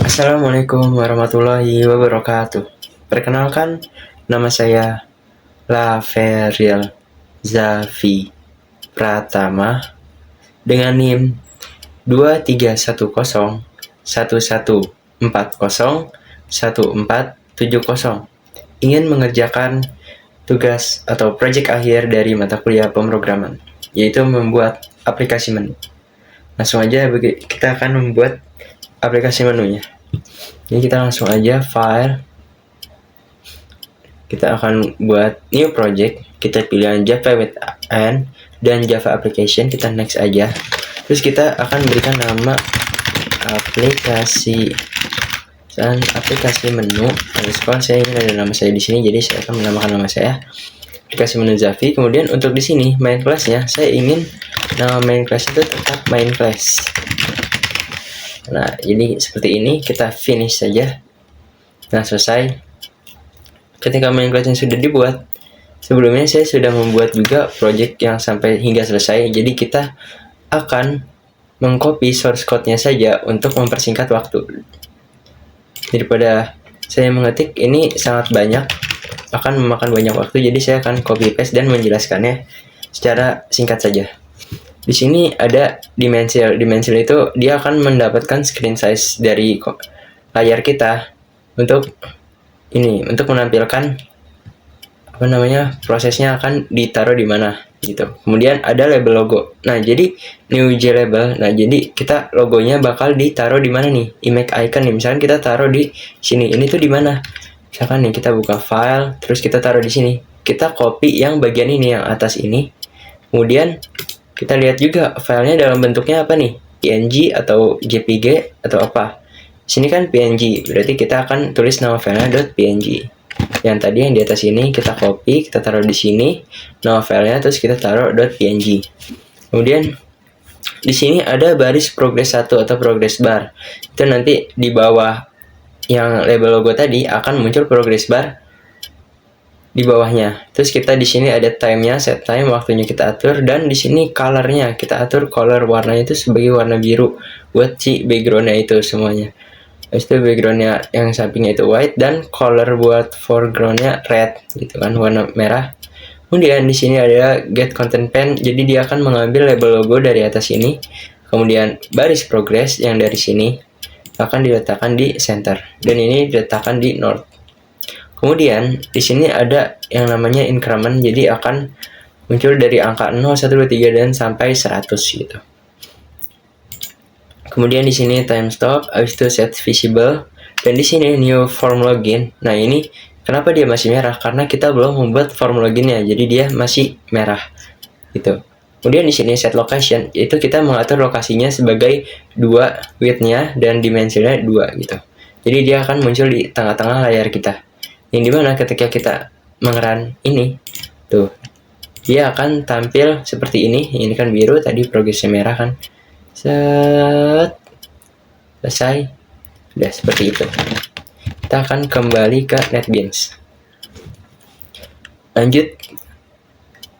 Assalamualaikum warahmatullahi wabarakatuh. Perkenalkan, nama saya Laveriel Zafi Pratama dengan NIM 231011401470. Ingin mengerjakan tugas atau proyek akhir dari mata kuliah pemrograman, yaitu membuat aplikasi menu. Langsung aja kita akan membuat aplikasi menunya. Jadi kita langsung aja file, kita akan buat new project, kita pilih yang Java with N dan Java application, kita next aja. Terus kita akan berikan nama aplikasi dan aplikasi menu underscore. Saya ingin ada nama saya di sini, jadi saya akan menamakan nama saya aplikasi menu Zafi. Kemudian untuk di sini main class-nya, saya ingin nama main class itu tetap main class. Nah, jadi seperti ini, kita finish saja. Nah, selesai. Ketika main class-nya sudah dibuat, sebelumnya saya sudah membuat juga project yang sampai hingga selesai. Jadi kita akan mengcopy source code-nya saja untuk mempersingkat waktu. Daripada saya mengetik ini sangat banyak, akan memakan banyak waktu, jadi saya akan copy paste dan menjelaskannya secara singkat saja. Di sini ada dimensional. Dimensional itu dia akan mendapatkan screen size dari layar kita untuk menampilkan prosesnya akan ditaruh di mana gitu. Kemudian ada label logo. Nah, jadi new J label. Nah, jadi kita logonya bakal ditaruh di mana nih? Image icon nih. Misalkan kita taruh di sini. Ini tuh di mana? Misalkan nih kita buka file, terus kita taruh di sini. Kita copy yang bagian ini, yang atas ini. Kemudian kita lihat juga filenya dalam bentuknya apa nih? PNG atau JPG atau apa? Sini kan PNG, berarti kita akan tulis nama filenya .png. Yang tadi yang di atas ini kita copy, kita taruh di sini nama filenya, terus kita taruh .png. Kemudian di sini ada baris progress 1 atau progress bar. Itu nanti di bawah yang label logo tadi akan muncul progress bar di bawahnya. Terus kita di sini ada time-nya, set time, waktunya kita atur, dan di sini color-nya kita atur, color warnanya itu sebagai warna biru buat si background-nya itu semuanya. Terus itu background-nya yang sampingnya itu white, dan color buat foreground-nya red gitu kan, warna merah. Kemudian di sini ada get content pen, jadi dia akan mengambil label logo dari atas ini. Kemudian baris progress yang dari sini akan diletakkan di center, dan ini diletakkan di north. Kemudian di sini ada yang namanya increment, jadi akan muncul dari angka 0, 1, 2, 3 dan sampai 100 gitu. Kemudian di sini time stop, habis itu set visible, dan di sini new form login. Nah, ini kenapa dia masih merah? Karena kita belum membuat form loginnya, jadi dia masih merah gitu. Kemudian di sini set location, yaitu kita mengatur lokasinya sebagai 2 width-nya dan dimensinya 2 gitu. Jadi dia akan muncul di tengah-tengah layar kita. Yang dimana ketika kita mengeran ini tuh, dia akan tampil seperti ini. Ini kan biru, tadi progresnya merah kan. Set, selesai. Udah seperti itu. Kita akan kembali ke NetBeans. Lanjut.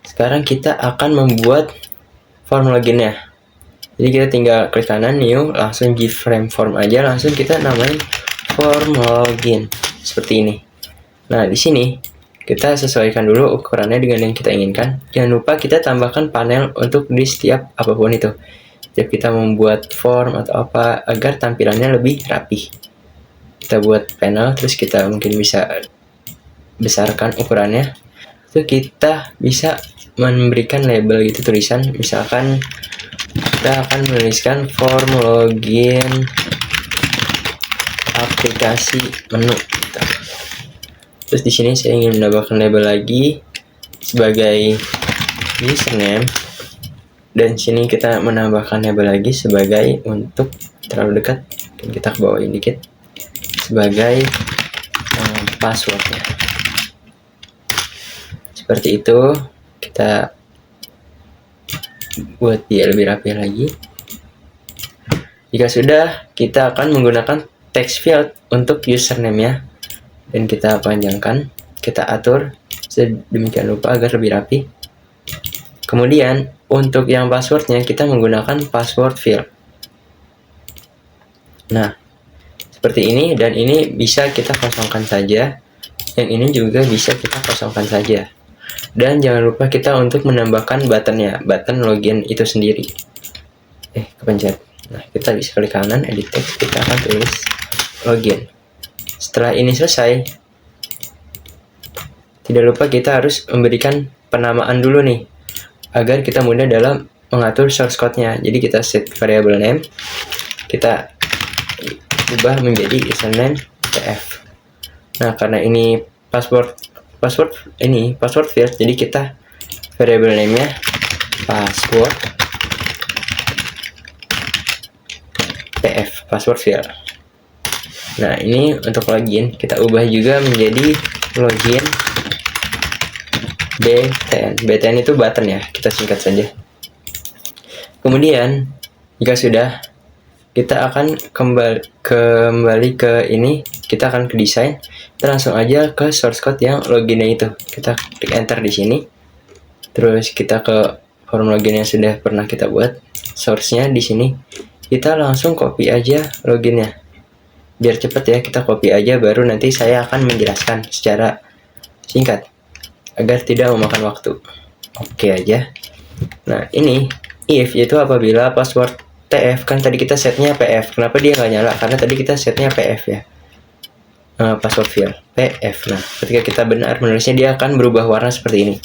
Sekarang kita akan membuat form loginnya. Jadi kita tinggal klik kanan new, langsung give frame form aja, langsung kita namain form login seperti ini. Nah, di sini kita sesuaikan dulu ukurannya dengan yang kita inginkan. Jangan lupa kita tambahkan panel untuk di setiap apapun itu. Setiap kita membuat form atau apa agar tampilannya lebih rapi. Kita buat panel, terus kita mungkin bisa besarkan ukurannya. Itu kita bisa memberikan label gitu, tulisan. Misalkan kita akan menuliskan form login aplikasi menu gitu. Terus di sini saya ingin menambahkan label lagi sebagai username, dan sini kita menambahkan label lagi sebagai, untuk terlalu dekat dan kita ke bawahin dikit, sebagai passwordnya. Seperti itu. Kita buat dia lebih rapi lagi. Jika sudah, kita akan menggunakan text field untuk username-nya. Dan kita panjangkan, kita atur sedemikian rupa agar lebih rapi. Kemudian untuk yang passwordnya kita menggunakan password field. Nah, seperti ini, dan ini bisa kita kosongkan saja, yang ini juga bisa kita kosongkan saja. Dan jangan lupa kita untuk menambahkan buttonnya, button login itu sendiri. Kepencet. Nah, kita bisa klik kanan, edit text, kita akan tulis login. Setelah ini selesai, tidak lupa kita harus memberikan penamaan dulu nih, agar kita mudah dalam mengatur source code-nya. Jadi kita set variable name, kita ubah menjadi username tf. Nah, karena ini password field, jadi kita variable name-nya password tf, password field. Nah, ini untuk login kita ubah juga menjadi login btn itu button ya, kita singkat saja. Kemudian jika sudah, kita akan kembali ke ini, kita akan ke desain, kita langsung aja ke source code yang loginnya itu. Kita klik enter di sini, terus kita ke form login yang sudah pernah kita buat, source-nya di sini, kita langsung copy aja loginnya. Biar cepet ya, kita copy aja, baru nanti saya akan menjelaskan secara singkat agar tidak memakan waktu. Oke aja. Nah, ini if itu apabila password TF, kan tadi kita setnya PF. Kenapa dia nggak nyala? Karena tadi kita setnya PF ya, password field PF. Nah, ketika kita benar menulisnya, dia akan berubah warna seperti ini,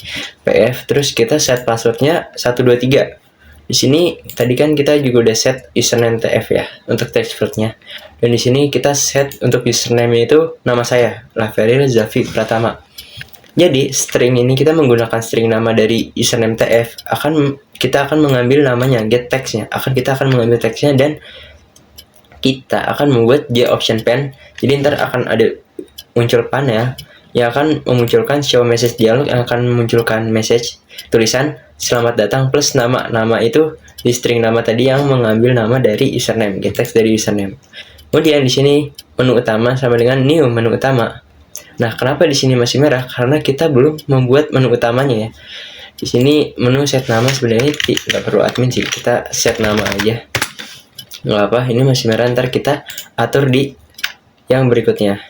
PF. Terus kita set passwordnya 123. Di sini tadi kan kita juga udah set username TF ya untuk text fieldnya. Dan di sini kita set untuk username itu nama saya, Laveril Zafi Pratama. Jadi string ini kita menggunakan string nama dari username TF, kita akan mengambil namanya, get text-nya, kita akan mengambil text-nya, dan kita akan membuat option pen. Jadi ntar akan ada muncul panel yang akan memunculkan show message dialog, yang akan memunculkan message tulisan selamat datang plus nama itu di string nama tadi yang mengambil nama dari username, get text dari username. Kemudian di sini menu utama sama dengan new menu utama. Nah, kenapa di sini masih merah? Karena kita belum membuat menu utamanya ya. Di sini menu set nama sebenarnya nggak perlu admin sih, kita set nama aja. Nggak apa, ini masih merah, ntar kita atur di yang berikutnya.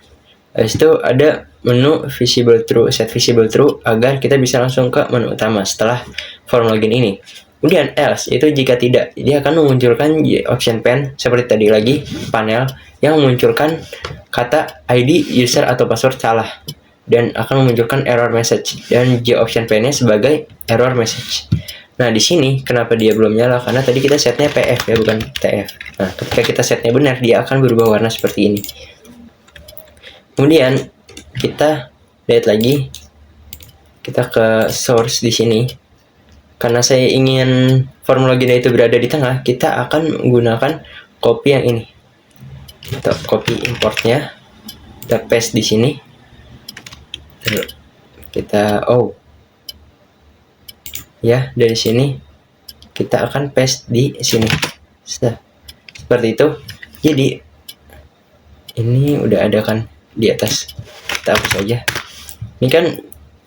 Habis itu ada menu visible true, set visible true agar kita bisa langsung ke menu utama setelah form login ini. Kemudian else itu jika tidak, dia akan memunculkan option pen seperti tadi lagi, panel yang memunculkan kata ID user atau password salah dan akan memunculkan error message, dan option pen-nya sebagai error message. Nah, di sini kenapa dia belum nyala? Karena tadi kita setnya PF ya, bukan TF. Nah, ketika kita setnya benar, dia akan berubah warna seperti ini. Kemudian kita lihat lagi, kita ke source di sini. Karena saya ingin form login itu berada di tengah, kita akan menggunakan copy yang ini. Kita copy importnya, kita paste di sini. Kita ya, dari sini kita akan paste di sini. Seperti itu. Jadi ini udah ada kan di atas, kita hapus aja. Ini kan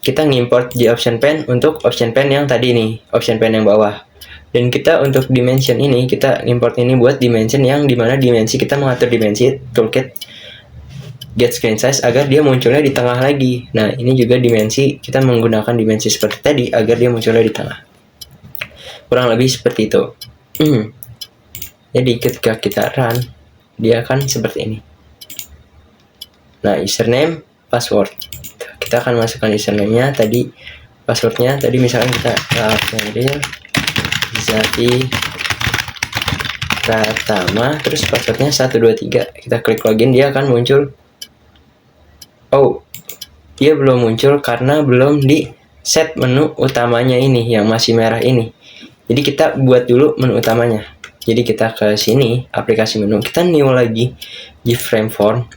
kita ngimport di option pen untuk option pen yang tadi nih, option pen yang bawah. Dan kita untuk dimension ini, kita import ini buat dimension yang dimana dimensi kita mengatur dimensi toolkit get screen size agar dia munculnya di tengah lagi. Nah, ini juga dimensi, kita menggunakan dimensi seperti tadi agar dia munculnya di tengah. Kurang lebih seperti itu. Jadi ketika kita run, dia akan seperti ini. Nah, username, password. Kita akan masukkan username-nya tadi, password-nya tadi misalkan kita Laveril Zafi Pratama, terus password-nya 123. Kita klik login, dia akan muncul. Dia belum muncul karena belum di set menu utamanya ini yang masih merah ini. Jadi kita buat dulu menu utamanya. Jadi kita ke sini, aplikasi menu, kita new lagi di frame form.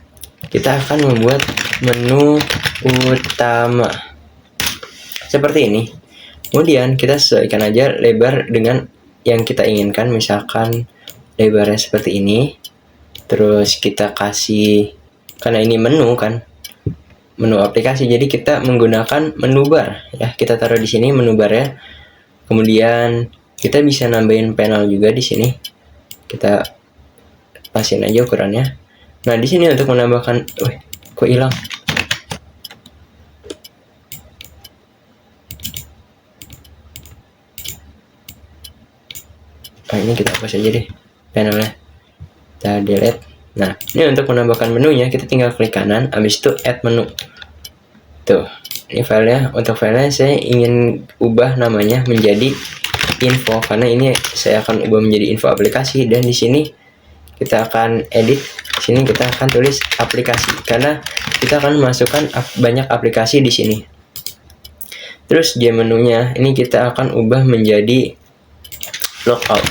Kita akan membuat menu utama seperti ini. Kemudian kita sesuaikan aja lebar dengan yang kita inginkan, misalkan lebarnya seperti ini. Terus kita kasih, karena ini menu kan, menu aplikasi, jadi kita menggunakan menu bar ya. Kita taruh di sini menu bar ya. Kemudian kita bisa nambahin panel juga di sini. Kita pasin aja ukurannya. Nah, di sini untuk menambahkan, kok hilang? Ini kita hapus aja deh panelnya, kita delete. Nah, ini untuk menambahkan menunya kita tinggal klik kanan, habis itu add menu. Tuh, ini filenya. Untuk filenya saya ingin ubah namanya menjadi info, karena ini saya akan ubah menjadi info aplikasi, dan di sini kita akan edit. Sini kita akan tulis aplikasi, karena kita akan memasukkan banyak aplikasi di sini. Terus di menunya ini kita akan ubah menjadi logout,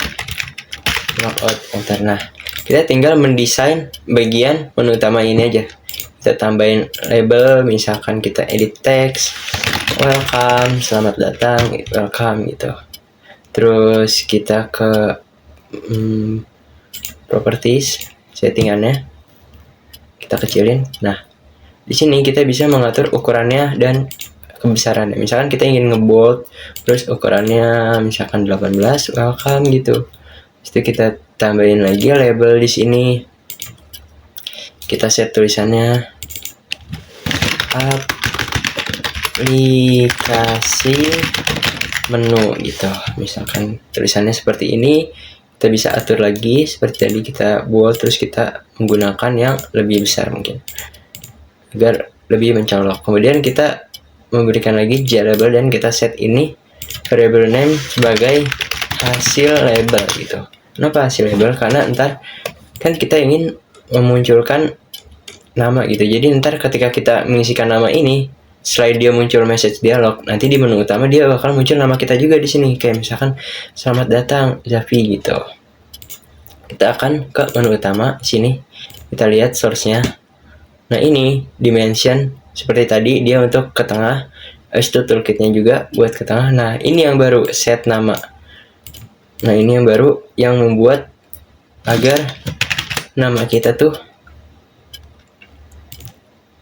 enter. Nah, kita tinggal mendesain bagian menu utama ini aja. Kita tambahin label, misalkan kita edit text, welcome, selamat datang, welcome gitu. Terus kita ke properties, settingannya kita kecilin. Nah, di sini kita bisa mengatur ukurannya dan kebesarannya. Misalkan kita ingin ngebold, terus ukurannya misalkan 18, welcome gitu. Itu kita tambahin lagi label di sini. Kita set tulisannya aplikasi menu gitu. Misalkan tulisannya seperti ini, kita bisa atur lagi seperti tadi, kita bold, terus kita menggunakan yang lebih besar mungkin agar lebih mencolok. Kemudian kita memberikan lagi label dan kita set ini variable name sebagai hasil label gitu. Kenapa hasil label? Karena ntar kan kita ingin memunculkan nama gitu. Jadi ntar ketika kita mengisikan nama ini, selain dia muncul message dialog, nanti di menu utama dia bakal muncul nama kita juga di sini. Kayak misalkan selamat datang Zafi gitu. Kita akan ke menu utama sini. Kita lihat source-nya. Nah, ini dimension seperti tadi, dia untuk ke tengah. Habis itu toolkitnya juga buat ke tengah. Nah, ini yang baru, set nama. Nah, ini yang baru yang membuat agar nama kita tuh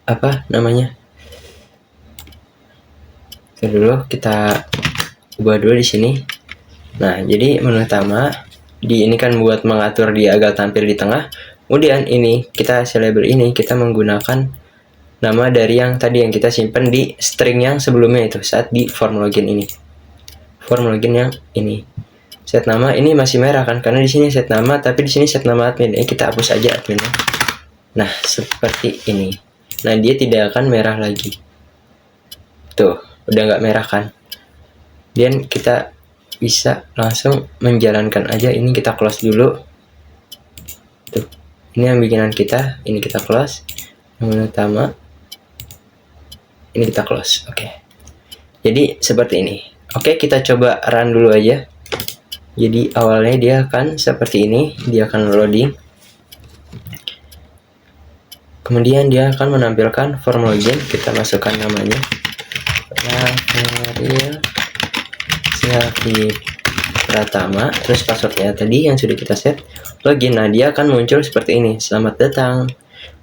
apa namanya? Dulu kita ubah dulu di sini. Nah, jadi menu utama di ini kan buat mengatur dia agar tampil di tengah. Kemudian ini kita label ini kita menggunakan nama dari yang tadi yang kita simpan di string yang sebelumnya itu saat di form login ini. Form login yang ini. Set nama ini masih merah kan karena di sini set nama, tapi di sini set nama admin. Kita hapus aja adminnya. Nah, seperti ini. Nah, dia tidak akan merah lagi. Tuh, udah nggak merah kan. Dan kita bisa langsung menjalankan aja. Ini kita close dulu. Tuh, ini yang bikinan kita. Ini kita close. Yang utama. Ini kita close. Oke. Jadi seperti ini. Oke, kita coba run dulu aja. Jadi awalnya dia akan seperti ini. Dia akan loading. Kemudian dia akan menampilkan form login. Kita masukkan namanya. Zafi Pratama. Terus passwordnya tadi yang sudah kita set. Login. Nah, dia akan muncul seperti ini. Selamat datang.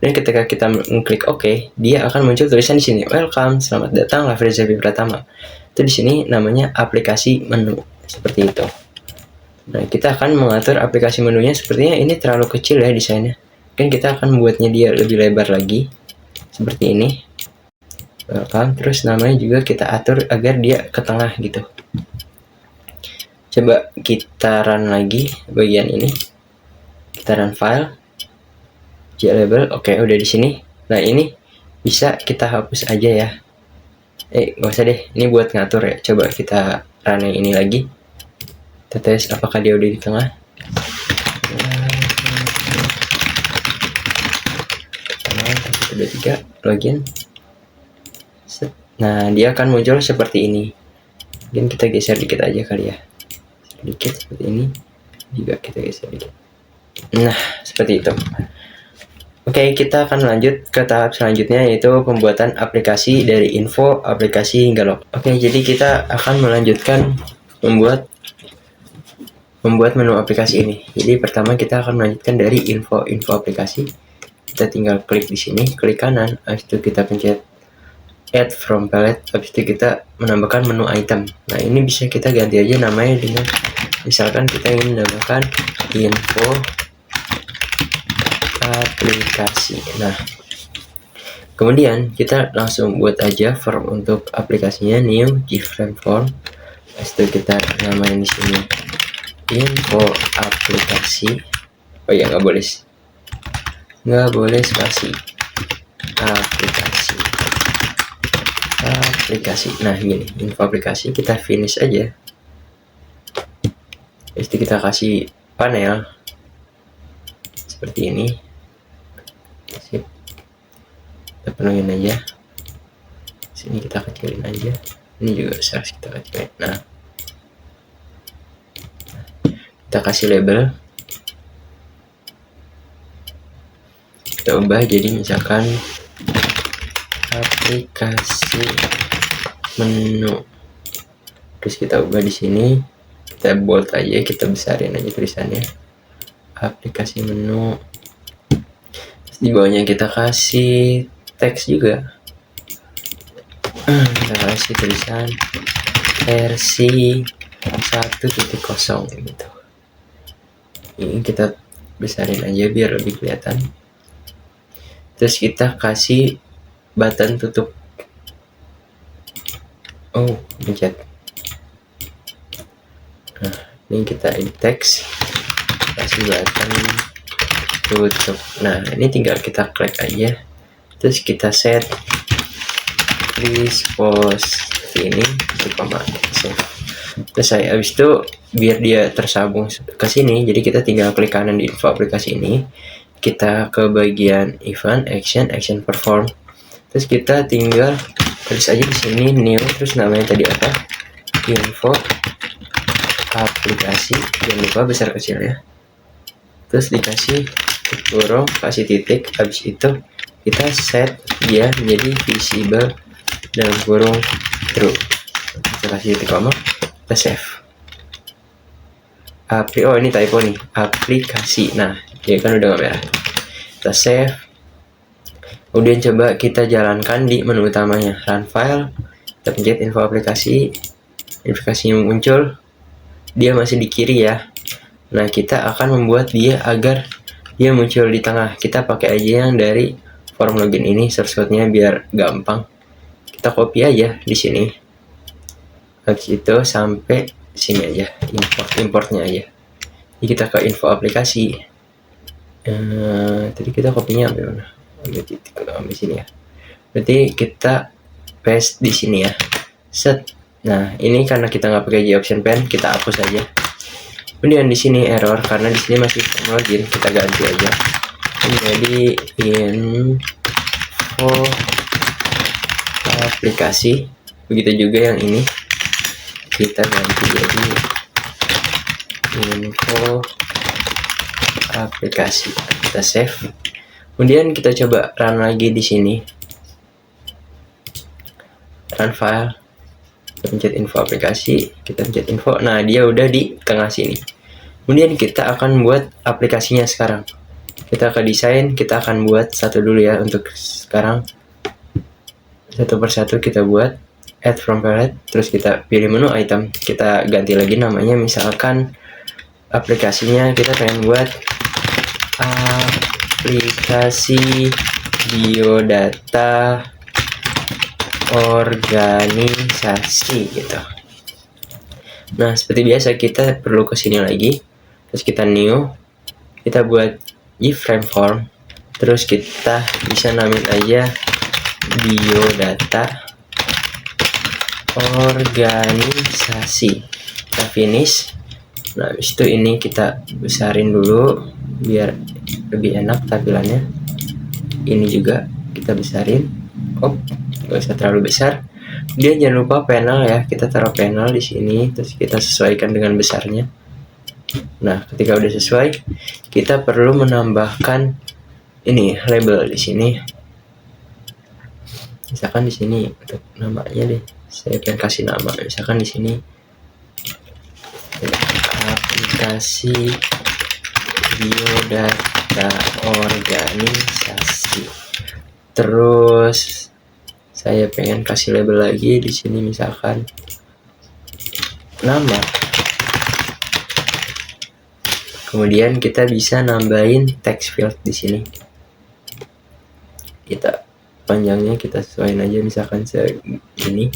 Dan ketika kita mengklik OK, dia akan muncul tulisan di sini, welcome, selamat datang Zafi Pratama. Itu di sini namanya aplikasi menu, seperti itu. Nah, kita akan mengatur aplikasi menunya. Sepertinya ini terlalu kecil ya desainnya. Dan kita akan membuatnya dia lebih lebar lagi, seperti ini. Welcome, terus namanya juga kita atur agar dia ke tengah gitu. Coba kita run lagi bagian ini. Kita run file. Label, oke, udah di sini. Nah, ini bisa kita hapus aja ya. Nggak usah deh, ini buat ngatur ya. Coba kita run yang ini lagi. Kita tes apakah dia udah di tengah. 1, 2, 3, login. Nah, dia akan muncul seperti ini. Mungkin kita geser dikit aja kali ya. Sedikit seperti ini. Juga kita geser dikit. Nah, seperti itu. Oke, kita akan lanjut ke tahap selanjutnya, yaitu pembuatan aplikasi dari info, aplikasi hingga log. Oke, jadi kita akan melanjutkan membuat menu aplikasi ini. Jadi pertama kita akan melanjutkan dari info aplikasi. Kita tinggal klik di sini, klik kanan, habis itu kita pencet add from palette, habis itu kita menambahkan menu item. Nah, ini bisa kita ganti aja namanya dengan misalkan kita ingin menambahkan info aplikasi. Nah, kemudian kita langsung buat aja form untuk aplikasinya, new gframe form. Setelah kita namain di sini info aplikasi. Oh ya, nggak boleh spasi aplikasi. Nah, gini info aplikasi, kita finish aja. Terus kita kasih panel seperti ini. Sip. Kita penuhin aja. Sini kita kecilin aja. Ini juga size kita kecilin. Nah, kita kasih label. Kita ubah jadi misalkan aplikasi menu. Terus kita ubah di sini. Kita bold aja, kita besarin aja tulisannya aplikasi menu. Terus di bawahnya kita kasih teks juga. Kita kasih tulisan versi 1.0 gitu. Ini kita besarin aja biar lebih kelihatan. Terus kita kasih button tutup. Oh, pencet. Nah, ini kita edit teks, kasih button tutup. Nah, ini tinggal kita klik aja. Terus kita set please post ini save. Terus habis itu biar dia tersambung ke sini, jadi kita tinggal klik kanan di info aplikasi ini. Kita ke bagian event action perform. Terus kita tinggal tulis aja di sini new, terus namanya tadi apa? Info aplikasi, jangan lupa besar kecil ya. Terus dikasih kurung, kasih titik. Habis itu kita set dia menjadi visible dalam kurung true. Kita kasih titik koma, kita save. Oh, ini typo nih, aplikasi. Nah, dia kan udah nggak merah. Kita save. Kemudian coba kita jalankan di menu utamanya, run file. Kita pencet info aplikasi, aplikasinya muncul. Dia masih di kiri ya. Nah, kita akan membuat dia agar dia muncul di tengah. Kita pakai aja yang dari form login ini, source code-nya biar gampang. Kita copy aja di sini. Habis itu sampai sini aja, importnya aja. Jadi kita ke info aplikasi. Tadi kita copy-nya sampai mana? Ambil sini ya. Berarti kita paste di sini ya. Set. Nah, ini karena kita nggak pakai option pen, kita hapus aja. Kemudian di sini error karena di sini masih login, kita ganti aja menjadi info aplikasi. Begitu juga yang ini, kita ganti jadi info aplikasi. Kita save. Kemudian kita coba run lagi di sini. Run file. Kita pencet info aplikasi, kita pencet info. Nah, dia udah di tengah sini. Kemudian kita akan buat aplikasinya sekarang. Kita ke desain, kita akan buat satu dulu ya untuk sekarang. Satu persatu kita buat add from palette, terus kita pilih menu item, kita ganti lagi namanya, misalkan aplikasinya kita pengen buat aplikasi biodata organisasi gitu. Nah, seperti biasa kita perlu ke sini lagi, terus kita new, kita buat iframe form, terus kita bisa namain aja biodata organisasi. Kita finish. Nah, habis itu ini kita besarin dulu biar lebih enak tampilannya. Ini juga kita besarin. Oh, nggak usah terlalu besar. Dia jangan lupa panel ya, kita taruh panel di sini, terus kita sesuaikan dengan besarnya. Nah, ketika udah sesuai, kita perlu menambahkan ini label di sini. Misalkan di sini untuk namanya deh, saya akan kasih nama. Misalkan di sini aplikasi biodata organisasi. Terus saya pengen kasih label lagi di sini, misalkan nama Kemudian kita bisa nambahin text field di sini. Kita panjangnya kita sesuaiin aja, misalkan segini.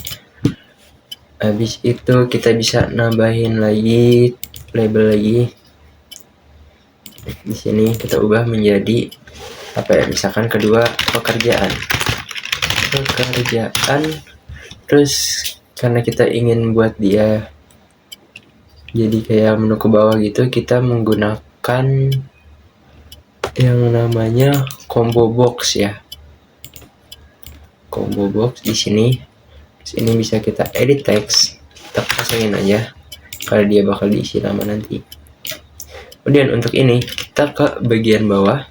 Habis itu kita bisa nambahin lagi label lagi. Di sini kita ubah menjadi apa ya? Misalkan kedua pekerjaan. Terus karena kita ingin buat dia jadi kayak menu ke bawah gitu, kita menggunakan yang namanya combo box ya. Combo box di sini. Ini bisa kita edit text, kita pasangin aja kalau dia bakal diisi nama nanti. Kemudian untuk ini kita ke bagian bawah,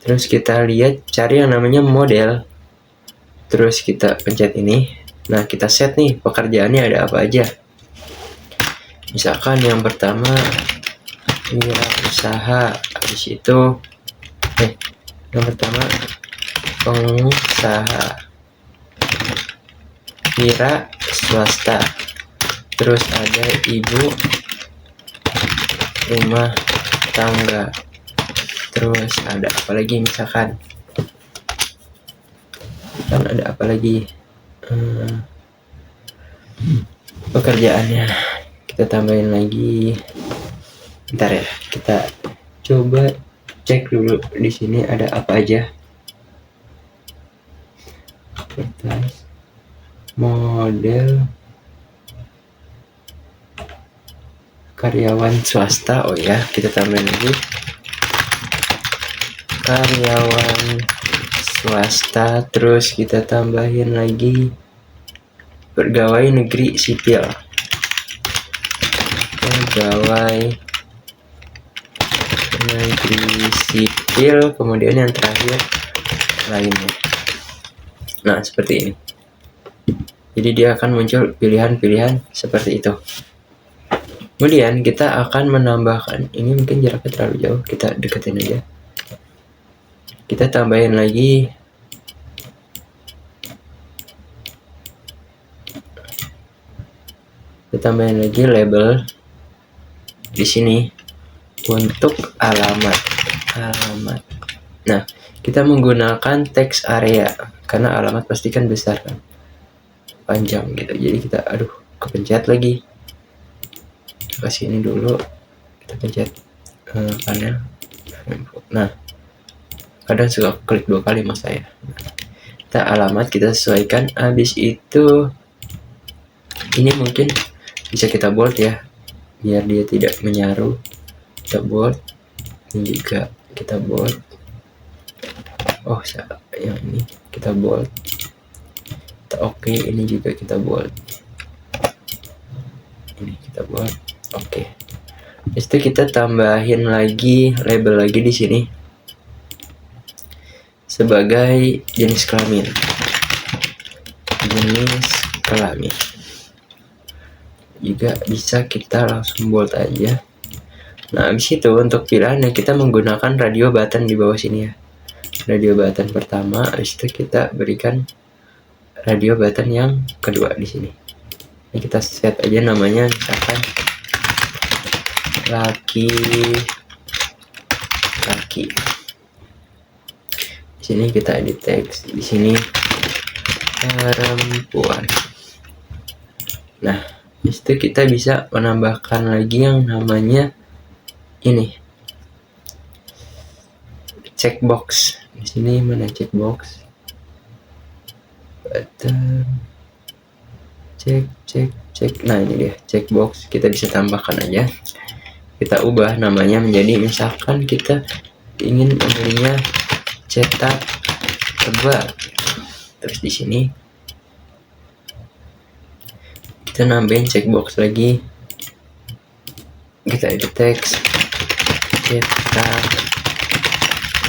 terus kita lihat cari yang namanya model, terus kita pencet ini. Nah, kita set nih pekerjaannya ada apa aja. Misalkan yang pertama usaha, habis itu yang pertama pengusaha, wira swasta, terus ada ibu rumah tangga, terus ada apa lagi, misalkan kan ada apa lagi, pekerjaannya kita tambahin lagi. Bentar ya, kita coba cek dulu di sini ada apa aja. Model karyawan swasta, oh ya, kita tambahin lagi karyawan swasta, terus kita tambahin lagi pegawai negeri sipil, pegawai negeri sipil, kemudian yang terakhir lainnya. Nah, seperti ini. Jadi dia akan muncul pilihan-pilihan seperti itu. Kemudian kita akan menambahkan, ini mungkin jaraknya terlalu jauh, kita deketin aja. Kita tambahin lagi label di sini untuk alamat. Nah, kita menggunakan text area karena alamat pasti kan besar kan, panjang gitu. Jadi kita kepencet lagi, kasih ini dulu, kita pencet panel. Nah, kadang suka klik 2 kali mas saya. Kita alamat kita sesuaikan. Habis itu ini mungkin bisa kita bold ya, biar dia tidak menyaru. Kita bold, ini juga kita bold. Oh, yang ini kita bold. Kita oke, ini juga kita bold. Ini kita bold. Oke. Habis itu kita tambahin lagi label lagi di sini sebagai jenis kelamin. Juga bisa kita langsung bold aja. Nah, habis itu untuk pilihannya kita menggunakan radio button di bawah sini ya. Radio button pertama, habis itu kita berikan radio button yang kedua di sini. Ini kita set aja namanya, misalkan laki. Di sini kita edit teks, di sini perempuan. Nah, itu kita bisa menambahkan lagi yang namanya ini checkbox. Di sini mana checkbox? Button cek. Nah, ini dia checkbox. Kita bisa tambahkan aja. Kita ubah namanya menjadi, misalkan kita ingin membelinya cetak tebal. Terus di sini kita nambahin checkbox lagi. Kita edit teks cetak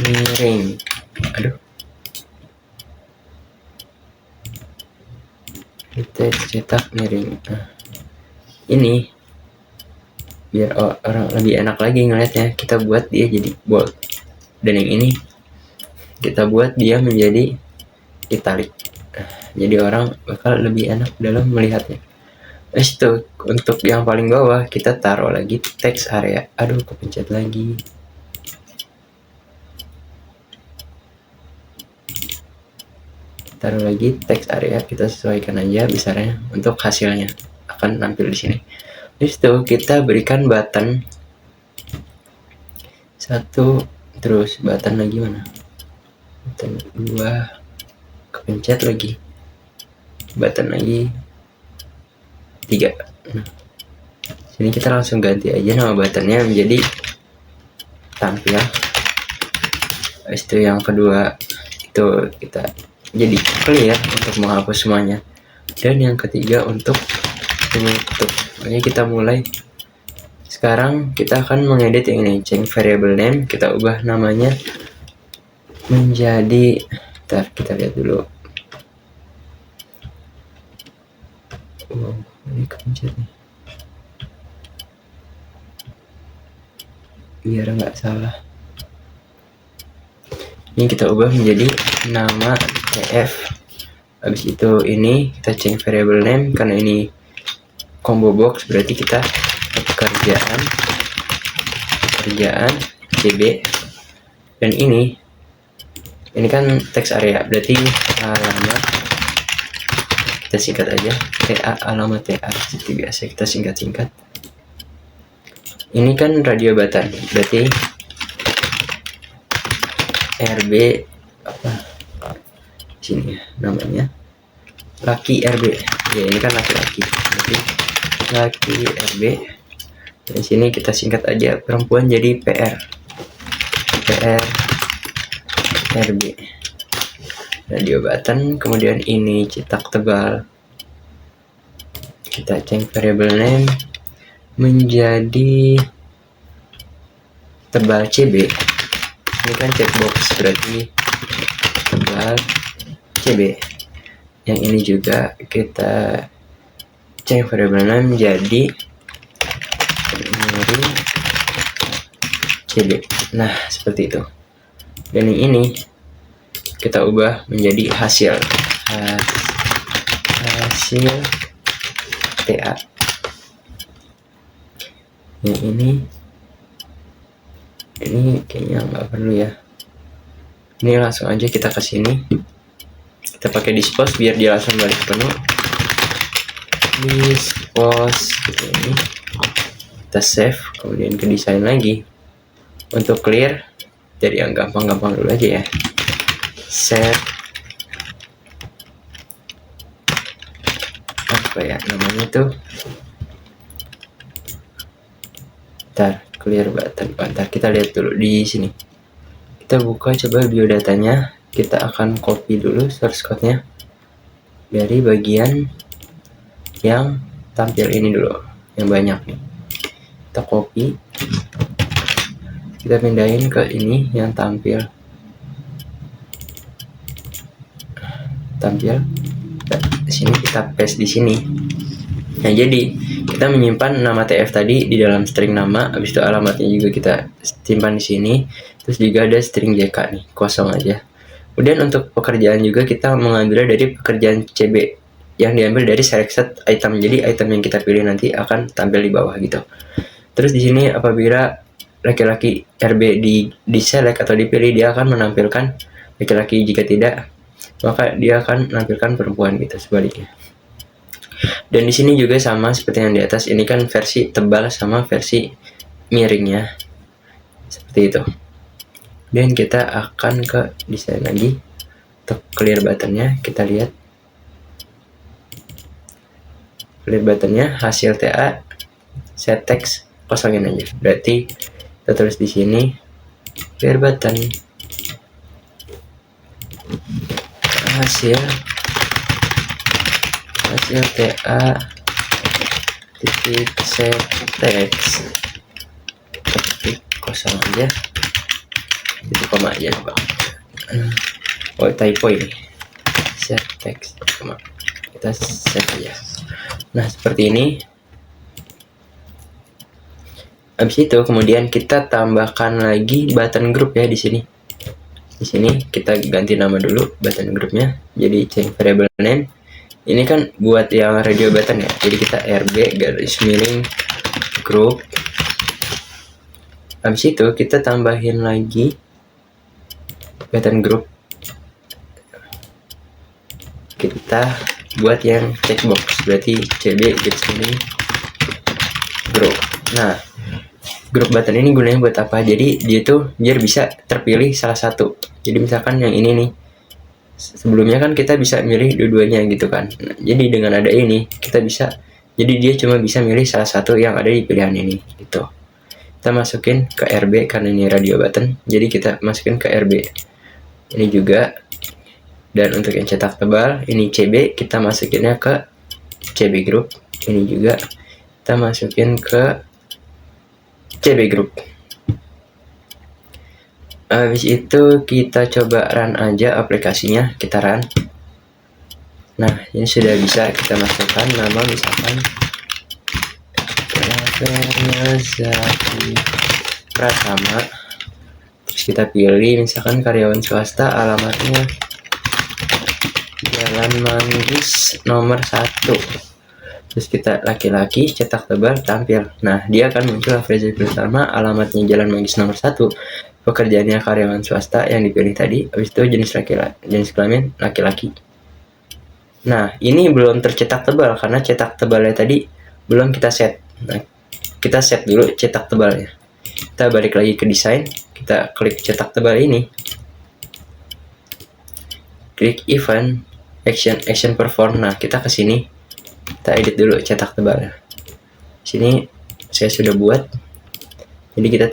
miring. Teks cetak miring. Nah, ini biar orang lebih enak lagi ngeliatnya, kita buat dia jadi bold. Dan yang ini kita buat dia menjadi italic. Jadi orang bakal lebih enak dalam melihatnya. Itu untuk yang paling bawah kita taruh lagi text area. Aduh, kepencet lagi. Taruh lagi text area, kita sesuaikan aja besarnya untuk hasilnya akan tampil di sini. Terus itu kita berikan button satu, terus button lagi mana? Button 2, kepencet lagi. Button lagi 3. Nah, sini kita langsung ganti aja nama buttonnya menjadi tampil. Itu yang kedua itu kita jadi clear untuk menghapus semuanya, dan yang ketiga untuk menutup. Oke, kita mulai. Sekarang kita akan mengedit yang ini, change variable name, kita ubah namanya menjadi, ntar kita lihat dulu. Wow, ini kepencet nih biar nggak salah. Ini kita ubah menjadi nama tf. Habis itu ini kita change variable name, karena ini combo box berarti kita pekerjaan cb, dan ini kan text area berarti alamat, kita singkat aja TA, alamat TA seperti biasa kita singkat. Ini kan radio button berarti RB apa sini ya namanya, laki RB ya, ini kan laki-laki berarti laki RB. Dan sini kita singkat aja perempuan jadi PR RB radio button. Kemudian ini cetak tebal, kita change variable name menjadi tebal CB. Ini kan checkbox berarti tebal CB. Yang ini juga kita change variable name menjadi CB. Nah, seperti itu. Dan yang ini kita ubah menjadi hasil TA. Yang ini kayaknya nggak perlu ya. Ini langsung aja kita ke sini. Kita pakai dispose biar dia langsung balik ke penuh. Dispose gitu ini. Kita save, kemudian ke desain lagi. Untuk clear dari yang gampang-gampang dulu aja ya. Set apa ya namanya tuh? Ntar clear button. Ntar kita lihat dulu di sini. Kita buka coba biodatanya. Kita akan copy dulu source code-nya dari bagian yang tampil ini dulu, yang banyak nih. Kita copy, kita pindahin ke ini yang tampil. Sini kita paste di sini. Nah, jadi kita menyimpan nama TF tadi di dalam string nama, habis itu alamatnya juga kita simpan di sini. Terus juga ada string JK nih, kosong aja. Kemudian untuk pekerjaan juga kita mengambil dari pekerjaan CB yang diambil dari selected item. Jadi item yang kita pilih nanti akan tampil di bawah gitu. Terus di sini apabila laki-laki RB di select atau dipilih, dia akan menampilkan laki-laki. Jika tidak, maka dia akan menampilkan perempuan gitu, sebaliknya. Dan di sini juga sama seperti yang di atas. Ini kan versi tebal sama versi miringnya, seperti itu. Dan kita akan ke desain lagi. Untuk clear buttonnya kita lihat. Clear buttonnya hasil TA, set text, kosongin aja. Berarti kita tulis di sini clear button hasil TA titik set text, titik kosong aja, itu koma aja bang. Oh, typo ini, set text koma, kita save aja. Nah, seperti ini. Habis itu kemudian kita tambahkan lagi button group ya di sini. Di sini kita ganti nama dulu button groupnya, jadi change variable name Ini kan buat yang radio button ya. Jadi kita RB garis miring group. Habis itu kita tambahin lagi button group. Kita buat yang checkbox, berarti CB garis miring group. Nah, grup button ini gunanya buat apa? Jadi dia tuh biar bisa terpilih salah satu. Jadi misalkan yang ini nih, sebelumnya kan kita bisa milih dua-duanya gitu kan. Nah, jadi dengan ada ini kita bisa, jadi dia cuma bisa milih salah satu yang ada di pilihan ini gitu. Kita masukin ke RB karena ini radio button, jadi kita masukin ke RB. Ini juga. Dan untuk yang cetak tebal, ini CB, kita masukinnya ke CB group. Ini juga kita masukin ke CB group. Habis itu kita coba run aja aplikasinya, kita run. Nah, ini sudah bisa kita masukkan nama, misalkan Zaki Pratama. Terus kita pilih misalkan karyawan swasta, alamatnya Jalan Manggis nomor 1. Terus kita laki-laki, cetak tebal, tampil. Nah, dia akan muncul Afrizal Pratama, alamatnya Jalan Manggis nomor 1. Pekerjaannya karyawan swasta yang dipilih tadi. Habis itu jenis kelamin laki-laki. Nah, ini belum tercetak tebal karena cetak tebalnya tadi belum kita set. Nah, kita set dulu cetak tebalnya. Kita balik lagi ke desain, kita klik cetak tebal ini. Klik event, action perform. Nah, kita ke sini. Kita edit dulu cetak tebalnya. Sini saya sudah buat. Jadi kita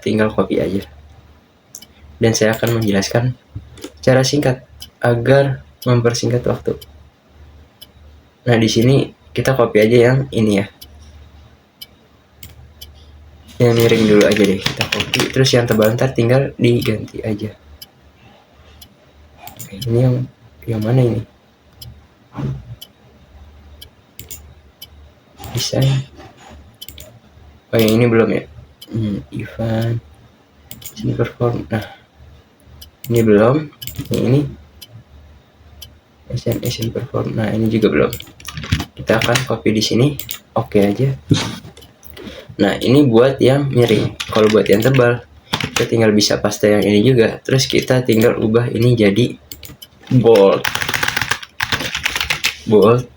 tinggal copy aja. Dan saya akan menjelaskan cara singkat agar mempersingkat waktu. Nah, di sini kita copy aja yang ini ya. Yang miring dulu aja deh, kita copy. Terus yang tebal ntar tinggal diganti aja. Ini yang mana ini? Desain. Oh, yang ini belum ya. Event, sini perform. Nah, ini belum. Yang ini Asian perform. Nah, ini juga belum. Kita akan copy di sini. Oke aja. Nah, ini buat yang miring. Kalau buat yang tebal, kita tinggal bisa paste yang ini juga. Terus kita tinggal ubah ini jadi bold.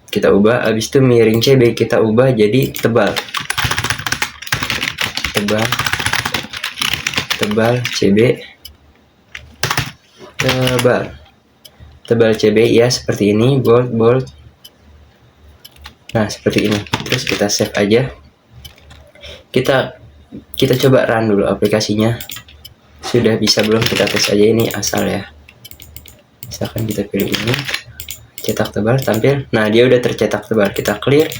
Kita ubah. Abis itu miring CB kita ubah jadi tebal CB, tebal CB ya, seperti ini, bold. Nah, seperti ini. Terus kita save aja. Kita coba run dulu aplikasinya. Sudah bisa belum? Kita tes aja ini asal ya. Misalkan kita pilih ini, cetak tebal, tampil. Nah, dia udah tercetak tebal. Kita clear.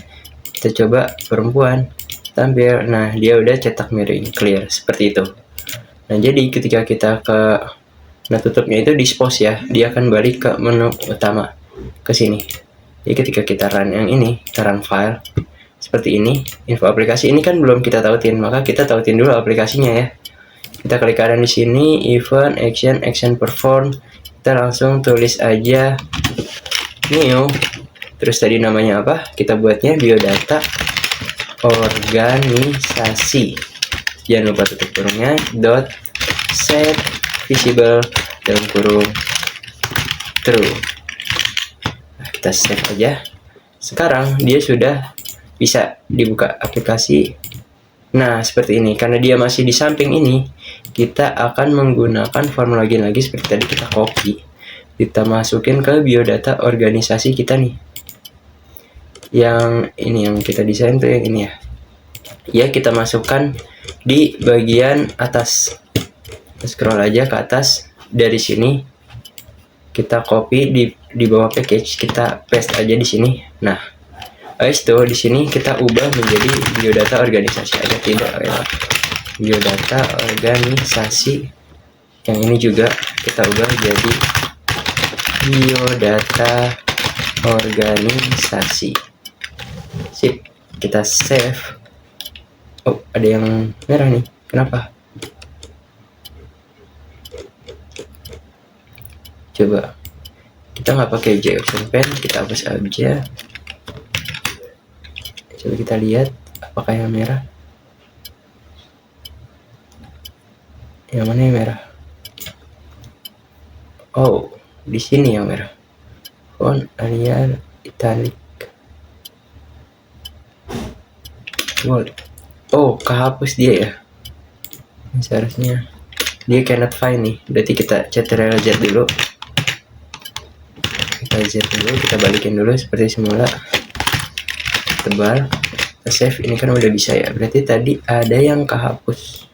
Kita coba perempuan, tampil. Nah, dia udah cetak miring, clear, seperti itu. Nah, jadi ketika kita tutupnya itu dispose ya, dia akan balik ke menu utama ke sini. Jadi ketika kita run yang ini, kita run file seperti ini, info aplikasi ini kan belum kita tautin, maka kita tautin dulu aplikasinya ya. Kita klik kanan di sini, event, action perform. Kita langsung tulis aja new. Terus tadi namanya apa? Kita buatnya biodata organisasi. Jangan lupa tutup kurungnya, set visible dalam kurung true. Nah, kita save aja. Sekarang dia sudah bisa dibuka aplikasi. Nah, seperti ini. Karena dia masih di samping ini, kita akan menggunakan form login lagi seperti tadi. Kita copy, kita masukin ke biodata organisasi kita nih. Yang ini yang kita desain tuh yang ini ya. Ya, kita masukkan di bagian atas. Kita scroll aja ke atas. Dari sini kita copy di bawah package, kita paste aja di sini. Nah, habis itu di sini kita ubah menjadi biodata organisasi aja, tidak ya. Biodata organisasi. Yang ini juga kita ubah jadi biodata organisasi. Sip, kita save. Oh, ada yang merah nih. Kenapa? Coba kita nggak pakai objek action pen, kita hapus aja. Coba kita lihat apakah yang merah. Yang mana yang merah? Oh, di sini yang merah. Font Arial italic bold. Oh, kehapus dia ya. Seharusnya dia cannot find nih. Berarti kita Ctrl Z dulu. Kita Z dulu, kita balikin dulu seperti semula. Tebal. Kita save. Ini kan udah bisa ya. Berarti tadi ada yang kehapus.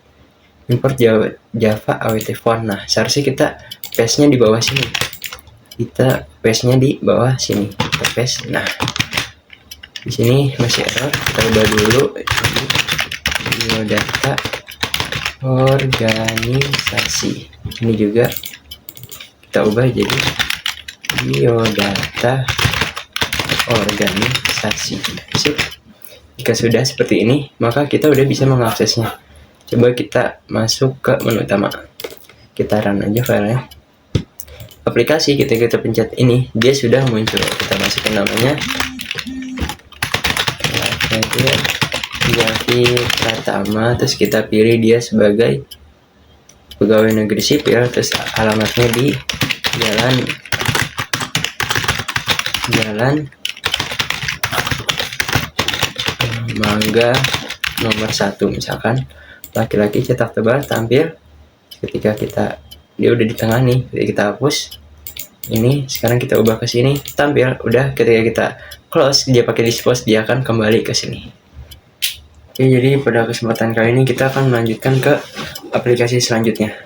Import Java awt font. Nah, seharusnya kita paste-nya di bawah sini. Kita paste-nya di bawah sini. Kita paste. Nah, di sini masih error. Kita ubah dulu. Biodata organisasi. Ini juga kita ubah jadi biodata organisasi. Sip. Jika sudah seperti ini, maka kita udah bisa mengaksesnya. Coba kita masuk ke menu utama. Kita run aja filenya. Aplikasi kita pencet ini, dia sudah muncul. Kita masukin namanya. Javi Pratama, terus kita pilih dia sebagai pegawai negeri sipil, terus alamatnya di Jalan Mangga nomor 1 misalkan. Laki-laki cetak tebal tampil ketika dia udah di tengah nih. Jadi kita hapus ini, sekarang kita ubah ke sini, tampil. Udah, ketika kita close dia pakai dispose, dia akan kembali ke sini. Oke, jadi pada kesempatan kali ini kita akan melanjutkan ke aplikasi selanjutnya.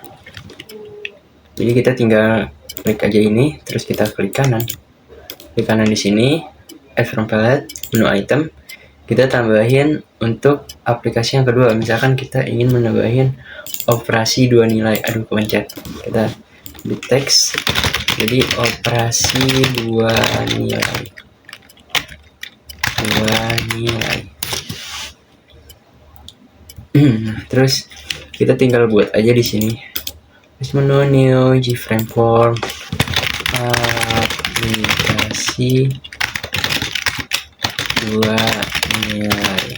Jadi kita tinggal klik aja ini, terus kita klik kanan di sini, add from palette, menu item. Kita tambahin untuk aplikasi yang kedua. Misalkan kita ingin menambahin operasi 2 nilai. Aduh, kepencet. Kita di teks. Jadi operasi 2 nilai. Terus kita tinggal buat aja di sini. Terus menu new Gframe form aplikasi 2 nilai.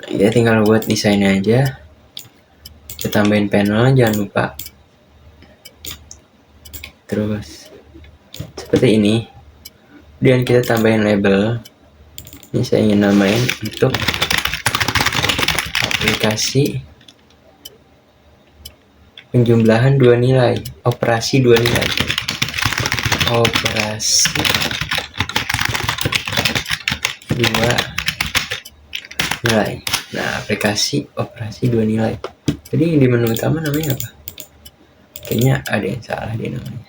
Ya tinggal buat desainnya aja. Kita tambahin panel, jangan lupa. Terus seperti ini. Kemudian kita tambahin label. Ini saya ingin namain untuk aplikasi penjumlahan 2 nilai, operasi 2 nilai. Operasi 2 nilai. Nah, aplikasi operasi 2 nilai. Jadi di menu utama namanya apa? Kayaknya ada yang salah di namanya.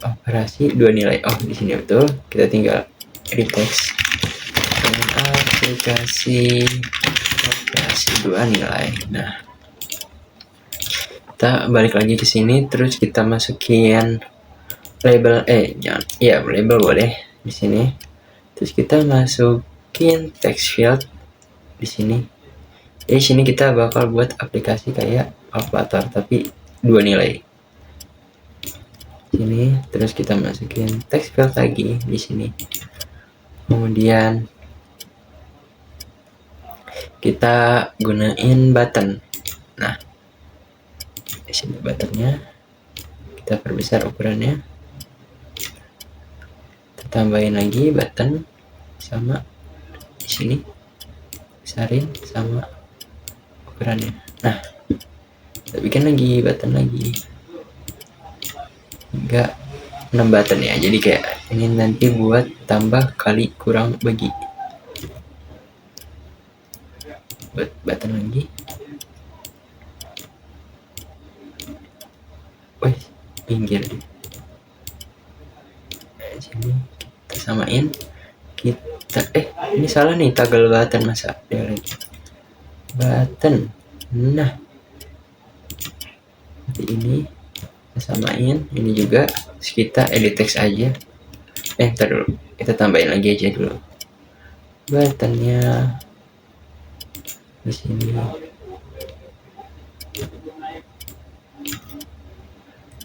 Operasi 2 nilai. Oh, di sini betul. Kita tinggal edit teks. Aplikasi operasi 2 nilai. Nah, kita balik lagi ke sini, terus kita masukin label label boleh di sini. Terus kita masukin text field di sini. Di sini kita bakal buat aplikasi kayak kalkulator tapi 2 nilai. Sini, terus kita masukin text field lagi di sini. Kemudian kita gunain button. Nah, di sini buttonnya kita perbesar ukurannya. Kita tambahin lagi button sama di sini, besarin sama ukurannya. Nah, kita bikin lagi button lagi. Enggak 6 button ya, jadi kayak ini nanti buat tambah kali kurang bagi. Buat button lagi. Wih, pinggir deh. Sini kita samain. Kita ini salah nih, toggle button, masa dia lagi button. Nah, seperti ini. Samain ini juga, terus kita edit text aja. Ntar dulu, kita tambahin lagi aja dulu buttonnya di sini.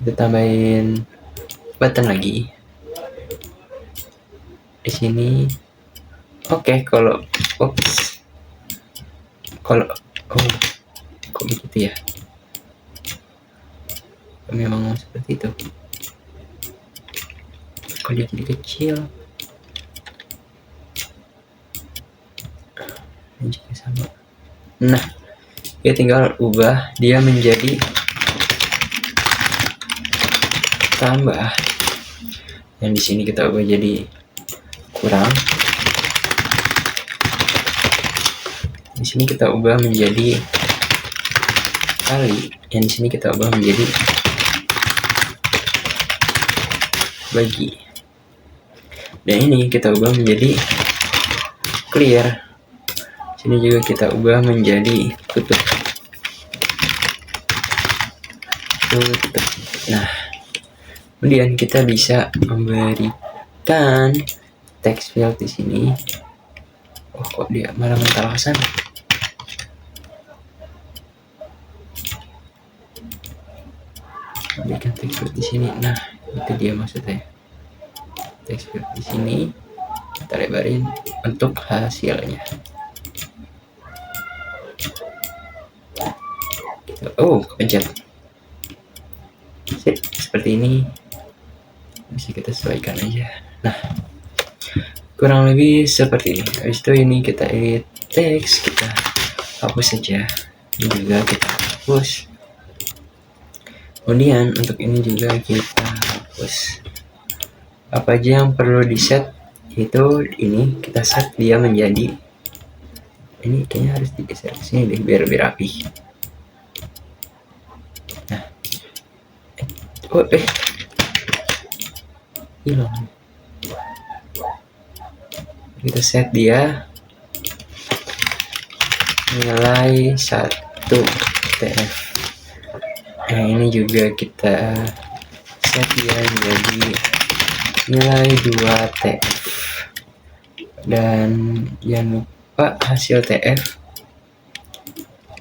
kita tambahin button lagi di sini. Oke, kalau oh kok begitu ya, memang seperti itu, kok dia jadi kecil. Ini juga sama. Nah, ya tinggal ubah dia menjadi tambah. Yang di sini kita ubah jadi kurang. Di sini kita ubah menjadi kali. Yang di sini kita ubah menjadi bagi. Dan ini kita ubah menjadi clear. Sini juga kita ubah menjadi tutup. Nah, kemudian kita bisa memberikan text field di sini. Oh, kok dia malah mental ke sana? Berikan text field di sini. Nah, itu dia maksudnya. Text field di sini kita lebarin untuk hasilnya. Oh, kepencet. Sip, seperti ini. Bisa kita sesuaikan aja. Nah, kurang lebih seperti ini. Habis itu ini kita edit teks, kita hapus saja. Ini juga kita hapus. Kemudian untuk ini juga kita hapus. Apa aja yang perlu di set itu ini kita set dia menjadi, ini kayaknya harus digeser ke sini deh biar lebih rapi. Nah, hilang. Kita set dia nilai 1 TF. Nah, ini juga kita set dia menjadi nilai 2 TF. Dan jangan lupa hasil TF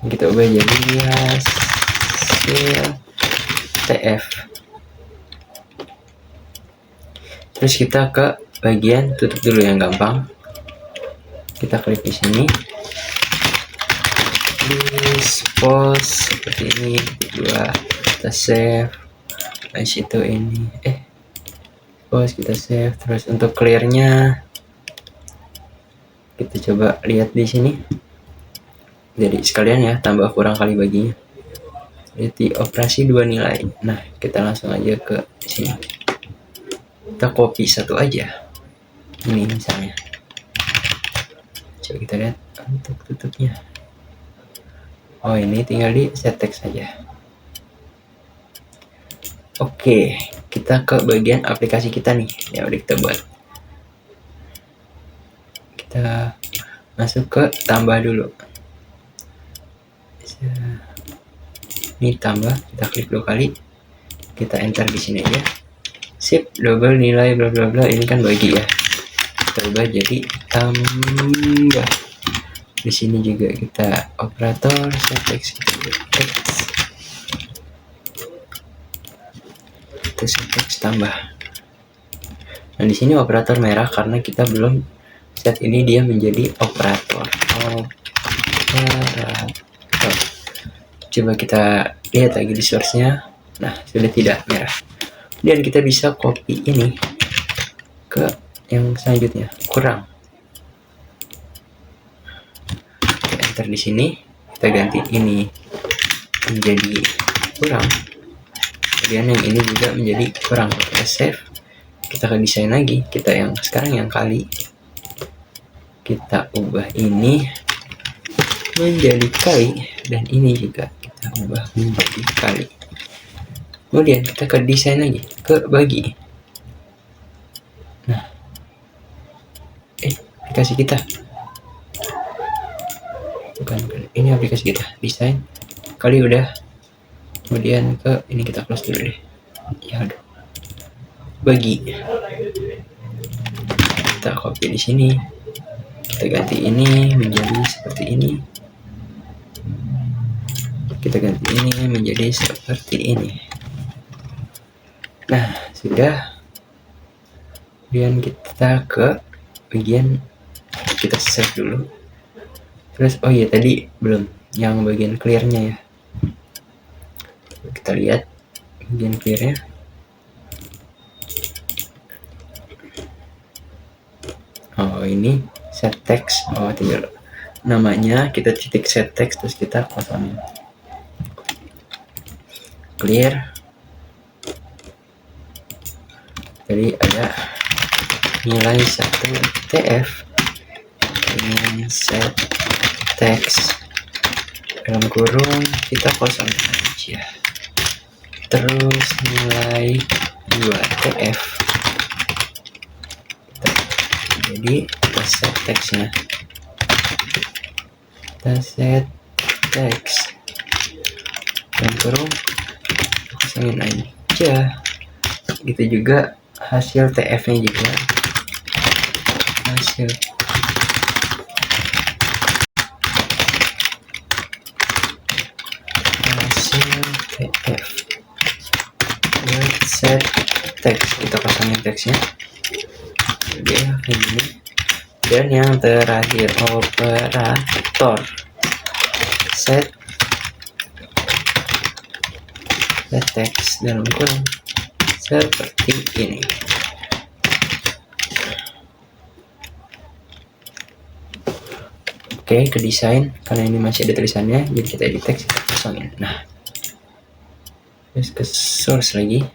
kita ubah jadi hasil TF. Terus kita ke bagian tutup dulu yang gampang. Kita klik di sini. Dispose seperti ini, dua kita save. Di situ ini dispose kita save. Terus untuk clearnya kita coba lihat di sini. Jadi sekalian ya tambah kurang kali baginya. Jadi operasi 2 nilai. Nah, kita langsung aja ke sini. Kita copy satu aja. Ini misalnya. Coba kita lihat untuk tutupnya. Oh, ini tinggal di set text saja. Oke, kita ke bagian aplikasi kita nih yang udah kita buat. Kita masuk ke tambah dulu. Ini tambah, kita klik 2 kali. Kita enter di sini aja. Sip, double nilai bla bla bla, ini kan bagi ya. Kita ubah jadi tambah. Di sini juga kita operator set text, kita set text tambah. Nah, di sini operator merah karena kita belum set ini dia menjadi operator. Coba kita lihat lagi di source-nya. Nah, sudah tidak merah. Dan kita bisa copy ini ke yang selanjutnya, kurang. Kita enter di sini, kita ganti ini menjadi kurang. Kemudian yang ini juga menjadi kurang. Kita save, kita ke desain lagi, kita yang sekarang yang kali. Kita ubah ini menjadi kali, dan ini juga kita ubah menjadi kali. Kemudian kita ke desain lagi, ke bagi. Nah, aplikasi kita bukan ini aplikasi kita, desain kali udah. Kemudian ke ini kita close dulu deh. Ya udah. Bagi. Kita copy di sini. Kita ganti ini menjadi seperti ini. Kita ganti ini menjadi seperti ini. Nah, sudah. Kemudian kita ke bagian, kita save dulu. Terus oh iya, tadi belum yang bagian clearnya ya. Kita lihat bagian clearnya. Oh, ini set text. Oh, tinggal namanya kita titik set text, terus kita kosongin. Clear. Jadi ada nilai 1 TF ini set text dalam kurung, kita kosongin aja. Terus nilai 2 TF, jadi kita set textnya, kita set text dalam kurung, kosongin aja. Gitu juga hasil TF nya juga, hasil TF set text, kita pasangin teksnya dia kayak gini. Dan yang terakhir operator set text dalam kurung seperti ini. Oke, ke desain, karena ini masih ada tulisannya, jadi kita edit teks, kita kosongin. Nah, terus ke source lagi,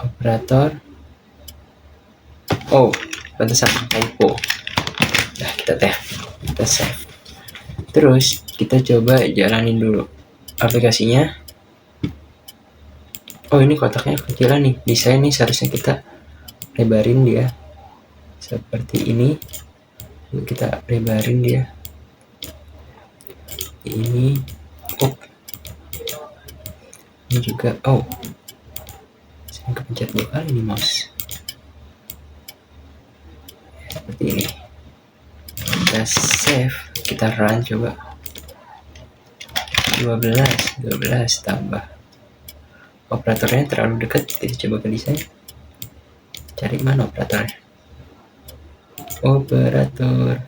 operator. Oh, pantesan typo. Nah, kita save. Terus kita coba jalanin dulu aplikasinya. Oh, ini kotaknya kecilan nih. Desain nih seharusnya kita lebarin dia seperti ini. Kita lebarin dia. Ini, oh, ini juga. Oh, saya kepencet 2 kali nih mouse. Seperti ini. Kita save, kita run coba. 12 tambah. Operatornya terlalu dekat, kita coba ke desain. Cari mana operatornya? Operator.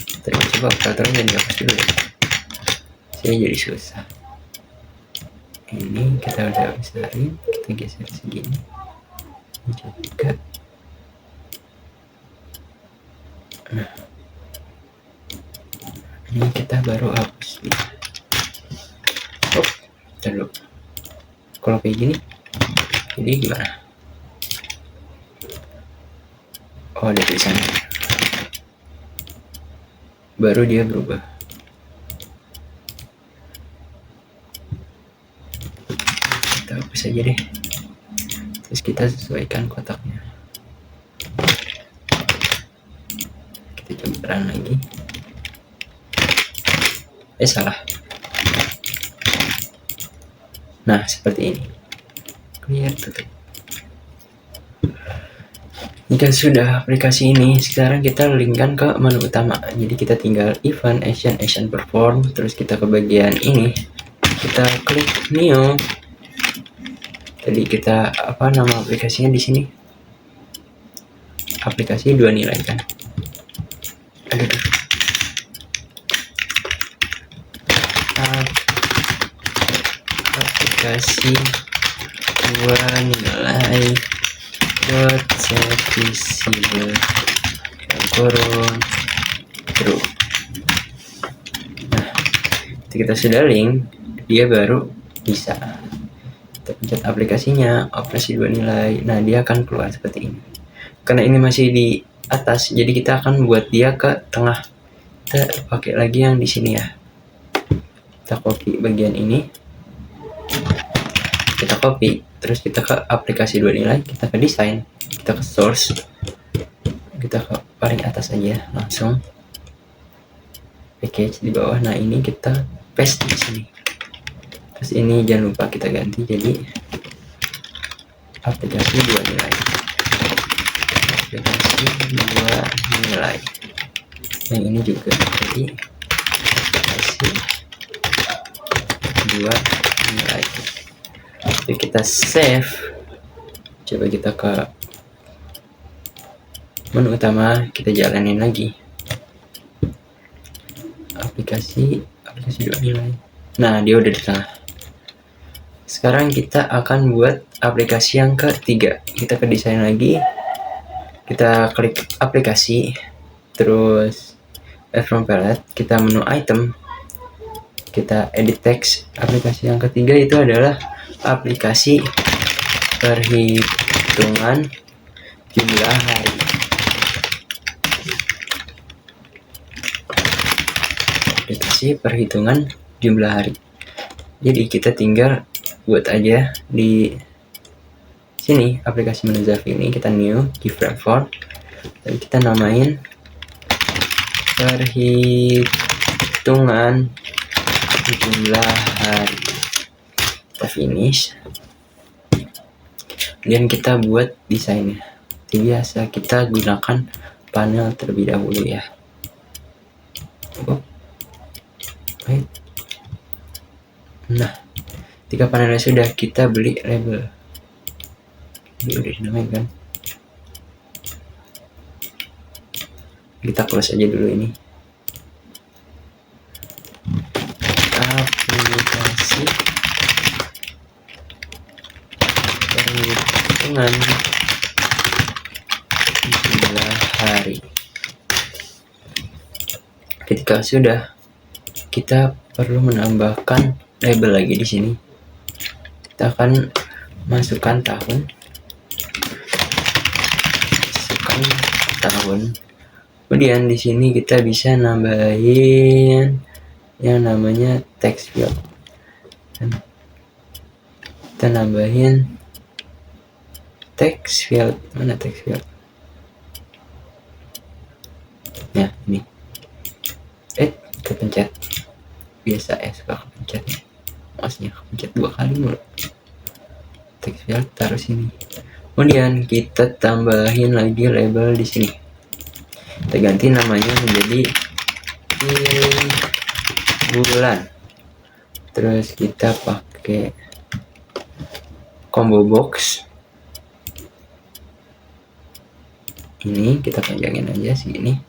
Kita coba operatornya dihapus dulu ya. Saya jadi susah. Ini kita udah besarin, kita geser segini. Ini juga. Nah, ini kita baru hapus. Oh, dulu. Kalau kayak gini, jadi gimana? Oh, ada tulisannya. Baru dia berubah. Kita hapus aja deh. Terus kita sesuaikan kotaknya. Kita coba run lagi. Salah. Nah, seperti ini. Clear, tutup. Jika sudah aplikasi ini, sekarang kita linkkan ke menu utama. Jadi kita tinggal event, action perform, terus kita ke bagian ini. Kita klik new. Jadi kita apa nama aplikasinya di sini? Aplikasi 2 nilai kan? Aduh. Aplikasi 2 nilai dot set visible kurung true. Nah, kita sudah link, dia baru bisa. Kita pencet aplikasinya, operasi 2 nilai. Nah, dia akan keluar seperti ini. Karena ini masih di atas, jadi kita akan buat dia ke tengah. Kita pakai lagi yang di sini ya. Kita copy bagian ini, kita copy, terus kita ke aplikasi 2 nilai, kita ke desain, kita ke source, kita ke paling atas aja langsung, package di bawah. Nah, ini kita paste di sini. Terus ini jangan lupa kita ganti jadi aplikasi 2 nilai. Aplikasi 2 nilai. yang ini juga. Jadi aplikasi 2 ini lagi. Jadi kita save, coba kita ke menu utama, kita jalanin lagi aplikasi 2 nilai. Nah, dia udah di tengah. Sekarang kita akan buat aplikasi yang ketiga. Kita ke desain lagi, kita klik aplikasi, terus add from palette, kita menu item, kita edit text. Aplikasi yang ketiga itu adalah aplikasi perhitungan jumlah hari. Aplikasi perhitungan jumlah hari. Jadi kita tinggal buat aja di sini aplikasi menu Zapier ini, kita new keyframe form, dan kita namain perhitungan jumlah hari. Kita finish, kemudian kita buat desainnya. Seperti biasa, kita gunakan panel terlebih dahulu ya. Nah, ketika panelnya sudah, kita beli label. Ini udah dinamain kan? Kita close aja dulu ini. Aplikasi perhitungan jumlah hari. Ketika sudah, kita perlu menambahkan label lagi di sini. Kita akan masukkan tahun. Kemudian di sini kita bisa nambahin yang namanya text field. Kita nambahin text field. Mana text field? Ya, ini. Kepencet. Biasa suka kepencet. Mouse-nya kepencet 2 kali mulu. Text field taruh sini. Kemudian kita tambahin lagi label di sini. Kita ganti namanya menjadi bulan. Terus kita pakai combo box. Ini kita panjangin aja segini.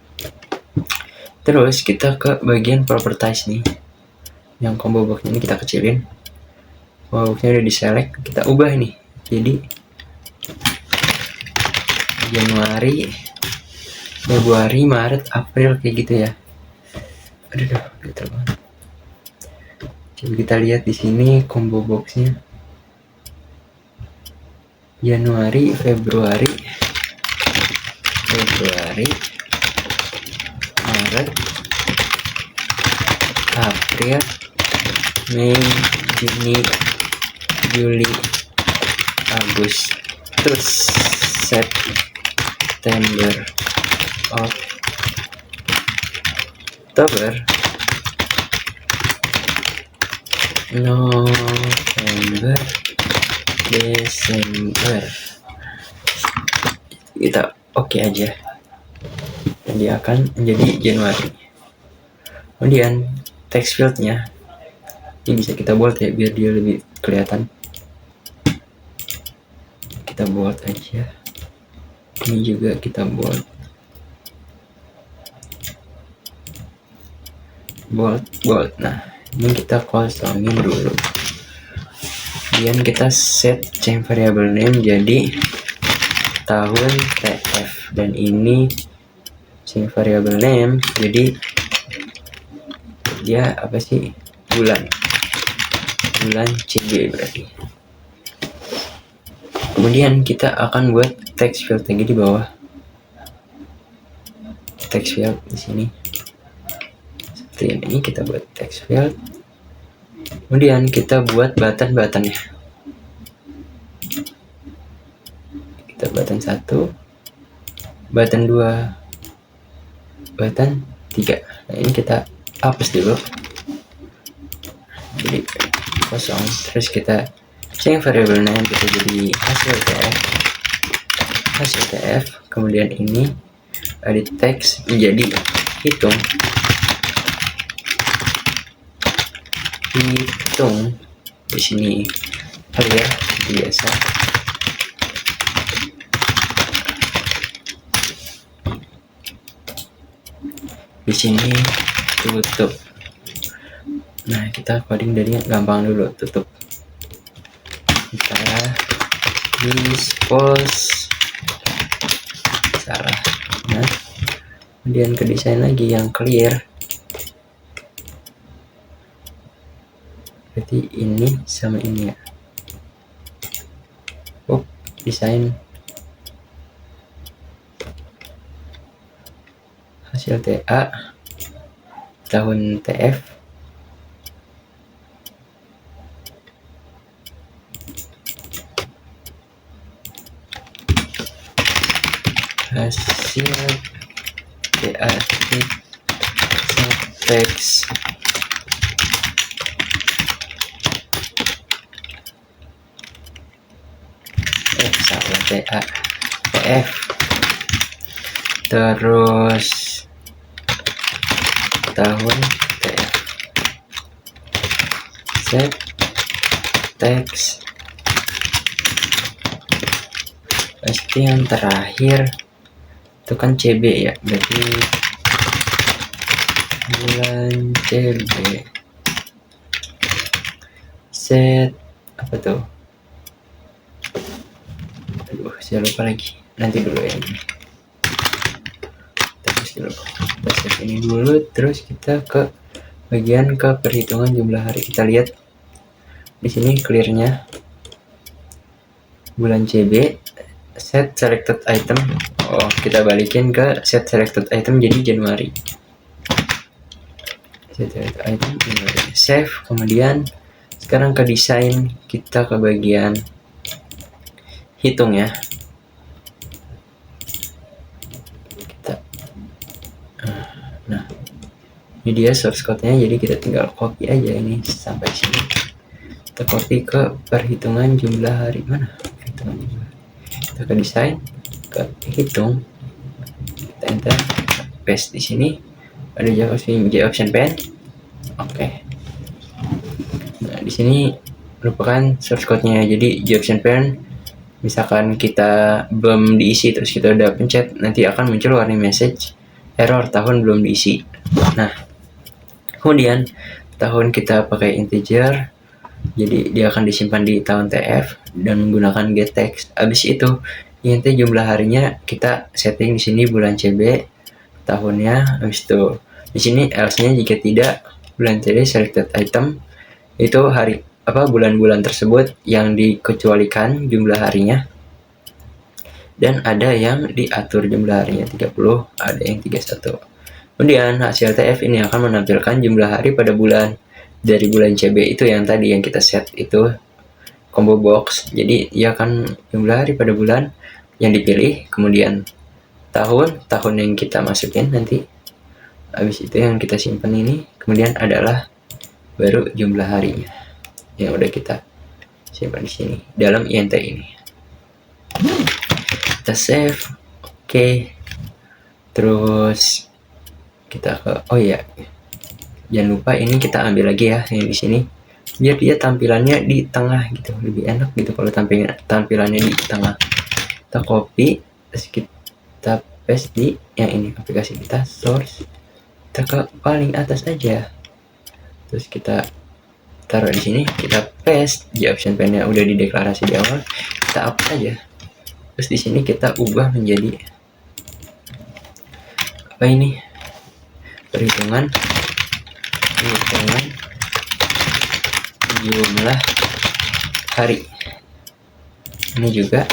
Terus kita ke bagian properties nih. Yang combo box ini kita kecilin. Combo boxnya udah di select, kita ubah nih. Jadi Januari, Februari, Maret, April kayak gitu ya. Aduh, gitu banget. Coba kita lihat di sini combo boxnya. Januari, Februari, Maret, April, Mei, Juni, Juli, Agustus, September, Oktober, November, Desember. Kita oke aja, dan dia akan menjadi Januari. Kemudian text fieldnya ini bisa kita bold ya, biar dia lebih kelihatan. Kita bold aja. Ini juga kita bold. Nah, ini kita kosongin dulu. Kemudian kita set change variable name jadi tahun TF, dan ini change variable name jadi dia apa sih, bulan CB berarti. Kemudian kita akan buat text field lagi di bawah. Text field di sini. Seperti ini kita buat text field. Kemudian kita buat button-buttonnya. Kita button 1, button 2, button 3. Nah, ini kita hapus dulu. Jadi kosong. Terus kita change variable name, kita jadi hasil TF. Kemudian ini edit text menjadi hitung di sini clear biasa. Di sini tutup. Nah, kita coding dari yang gampang dulu, tutup. Kita dispose salah. Nah, kemudian ke desain lagi yang clear. Berarti ini sama ini ya. Desain hasil TA tahun TF hasil TA teks salah TA TF terus tahun TF set teks pasti yang terakhir itu kan CB ya, berarti bulan CB set apa tuh, aduh saya lupa lagi, nanti dulu ya ini. Terus dulu kita save ini dulu, terus kita ke bagian ke perhitungan jumlah hari. Kita lihat di sini clearnya bulan CB set selected item. Oh, kita balikin ke set selected item jadi Januari. Set selected item Januari. Save. Kemudian sekarang ke desain, kita ke bagian hitung ya. Nah, ini dia source code-nya, jadi kita tinggal copy aja ini sampai sini. Kita copy ke perhitungan jumlah hari. Mana perhitungan jumlah hari? Kita ke desain, ke hitung, kita enter, paste di sini. Ada J option pen. Oke. Nah, di sini merupakan source code-nya. Jadi J option pen, misalkan kita belum diisi terus kita udah pencet, nanti akan muncul warning message error tahun belum diisi. Nah, kemudian tahun kita pakai integer, jadi dia akan disimpan di tahun TF dan menggunakan getText. Abis itu int jumlah harinya kita setting di sini bulan CB, tahunnya. Abis itu di sini else-nya jika tidak bulan CB selected item, itu hari apa bulan-bulan tersebut yang dikecualikan jumlah harinya. Dan ada yang diatur jumlah harinya 30, ada yang 31. Kemudian hasil TF ini akan menampilkan jumlah hari pada bulan dari bulan CB itu yang tadi yang kita set itu combo box. Jadi dia akan jumlah hari pada bulan yang dipilih, kemudian tahun yang kita masukin nanti. Habis itu yang kita simpan ini, kemudian adalah baru jumlah harinya yang udah kita simpan di sini dalam int ini. Kita save. Oke. Terus kita ke jangan lupa ini kita ambil lagi ya yang di sini biar dia tampilannya di tengah gitu, lebih enak gitu kalau tampilannya di tengah. Kita copy, terus kita paste di yang ini aplikasi kita source, kita ke paling atas aja, terus kita taruh di sini, kita paste di option pen-nya udah dideklarasi di awal, kita hapus aja. Terus di sini kita ubah menjadi apa ini? Perhitungan jumlah hari. Ini juga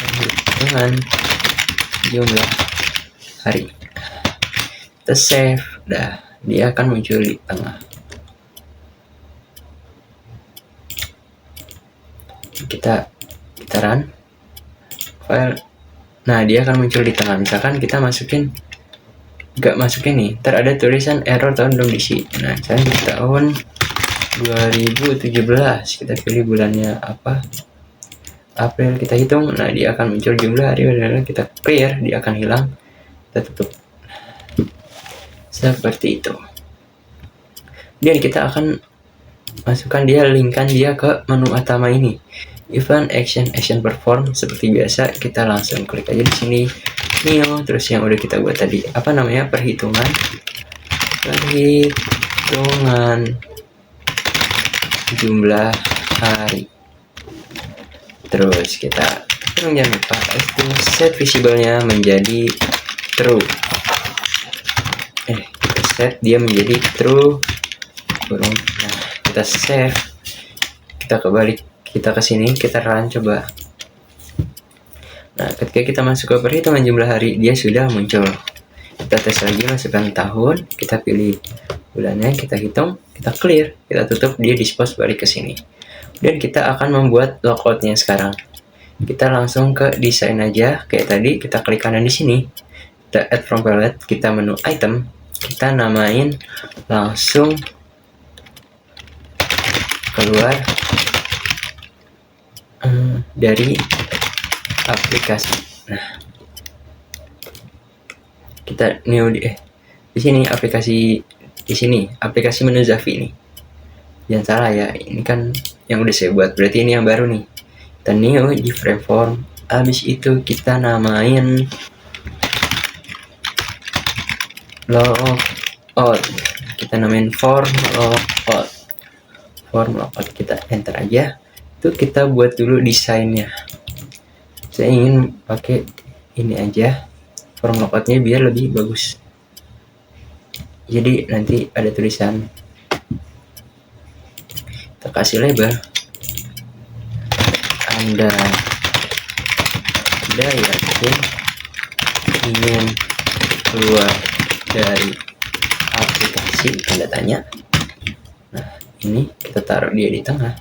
perhitungan jumlah hari. Kita save, dah dia akan muncul di tengah. Kita run file. Nah, dia akan muncul di tengah. Misalkan kita nggak masukin nih, ntar ada tulisan error tahun belum diisi. Nah, saya di tahun 2017, kita pilih bulannya apa, April, kita hitung. Nah, dia akan muncul jumlah hari, kita clear, dia akan hilang, kita tutup. seperti itu. Dan kita akan masukkan dia, linkkan dia ke menu utama ini, event action perform. Seperti biasa kita langsung klik aja di sini new, terus yang udah kita buat tadi apa namanya, perhitungan jumlah hari. Terus kita jangan lupa itu set visible-nya menjadi true. Kita set dia menjadi true. Nah, kita save, kita kebalik, kita ke sini, kita run coba. Nah, ketika kita masuk ke perhitungan jumlah hari, dia sudah muncul. Kita tes lagi, masukkan tahun, kita pilih bulannya, kita hitung, kita clear, kita tutup, dia dispose balik ke sini. Dan kita akan membuat logoutnya sekarang. Kita langsung ke desain aja, kayak tadi, kita klik kanan di sini, kita add from palette, kita menu item, kita namain langsung keluar dari aplikasi. Nah, kita new di sini aplikasi, di sini aplikasi menu Zafi ini. Jangan salah ya, ini kan yang udah saya buat, berarti ini yang baru nih. Kita new di freeform, habis itu kita namain logout, kita namain form logout, kita enter aja. Itu kita buat dulu desainnya. Saya ingin pakai ini aja, form logoutnya biar lebih bagus. Jadi nanti ada tulisan, kita kasih label, Anda yakin ingin keluar dari aplikasi, tanda tanya. Nah, ini kita taruh dia di tengah.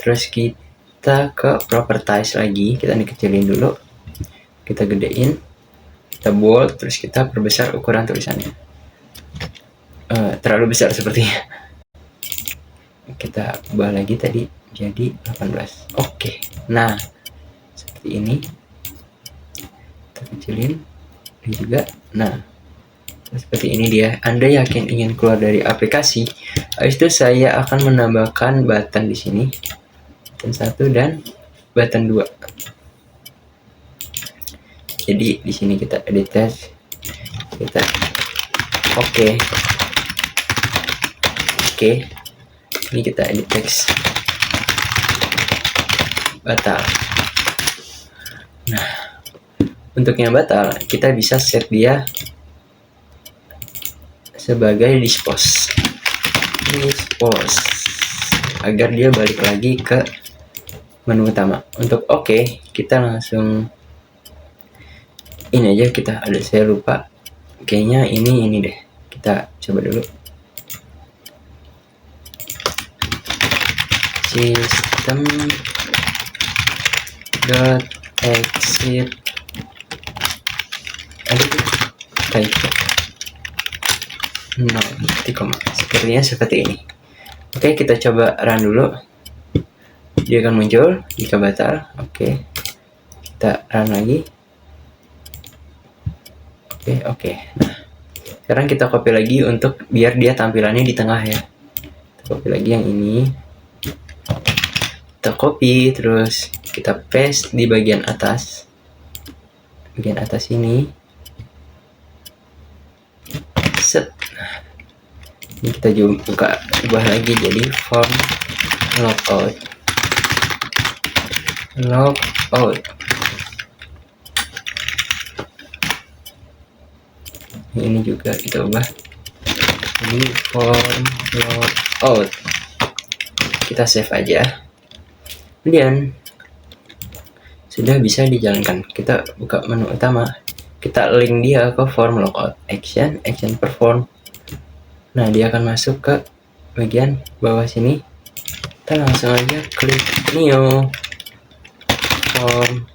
Terus kita ke properties lagi, kita kecilin dulu, kita gedein, kita bold, terus kita perbesar ukuran tulisannya. Terlalu besar sepertinya. Kita ubah lagi tadi jadi 18. Oke. Nah, seperti ini. Kita kecilin ini juga. Nah, seperti ini dia. Anda yakin ingin keluar dari aplikasi? Habis itu saya akan menambahkan button di sini, button 1 dan button 2. Jadi di sini kita edit text, kita oke. Ini kita edit text, batal. Nah, untuk yang batal kita bisa set dia sebagai dispose agar dia balik lagi ke menu utama. Untuk oke, kita langsung ini aja, kita ada, saya lupa kayaknya ini deh, kita coba dulu. System dot exit type sepertinya seperti ini. Oke, kita coba run dulu, dia akan muncul jika batal. Oke, kita run lagi. Oke. Nah, sekarang kita copy lagi untuk biar dia tampilannya di tengah ya. Kita copy lagi yang ini, kita copy, terus kita paste di bagian atas ini. Set. Ini kita ubah lagi jadi form logout. Ini juga kita ubah jadi form logout. Kita save aja. Kemudian sudah bisa dijalankan. Kita buka menu utama, kita link dia ke form logout action perform. Nah, dia akan masuk ke bagian bawah sini. Kita langsung aja klik new form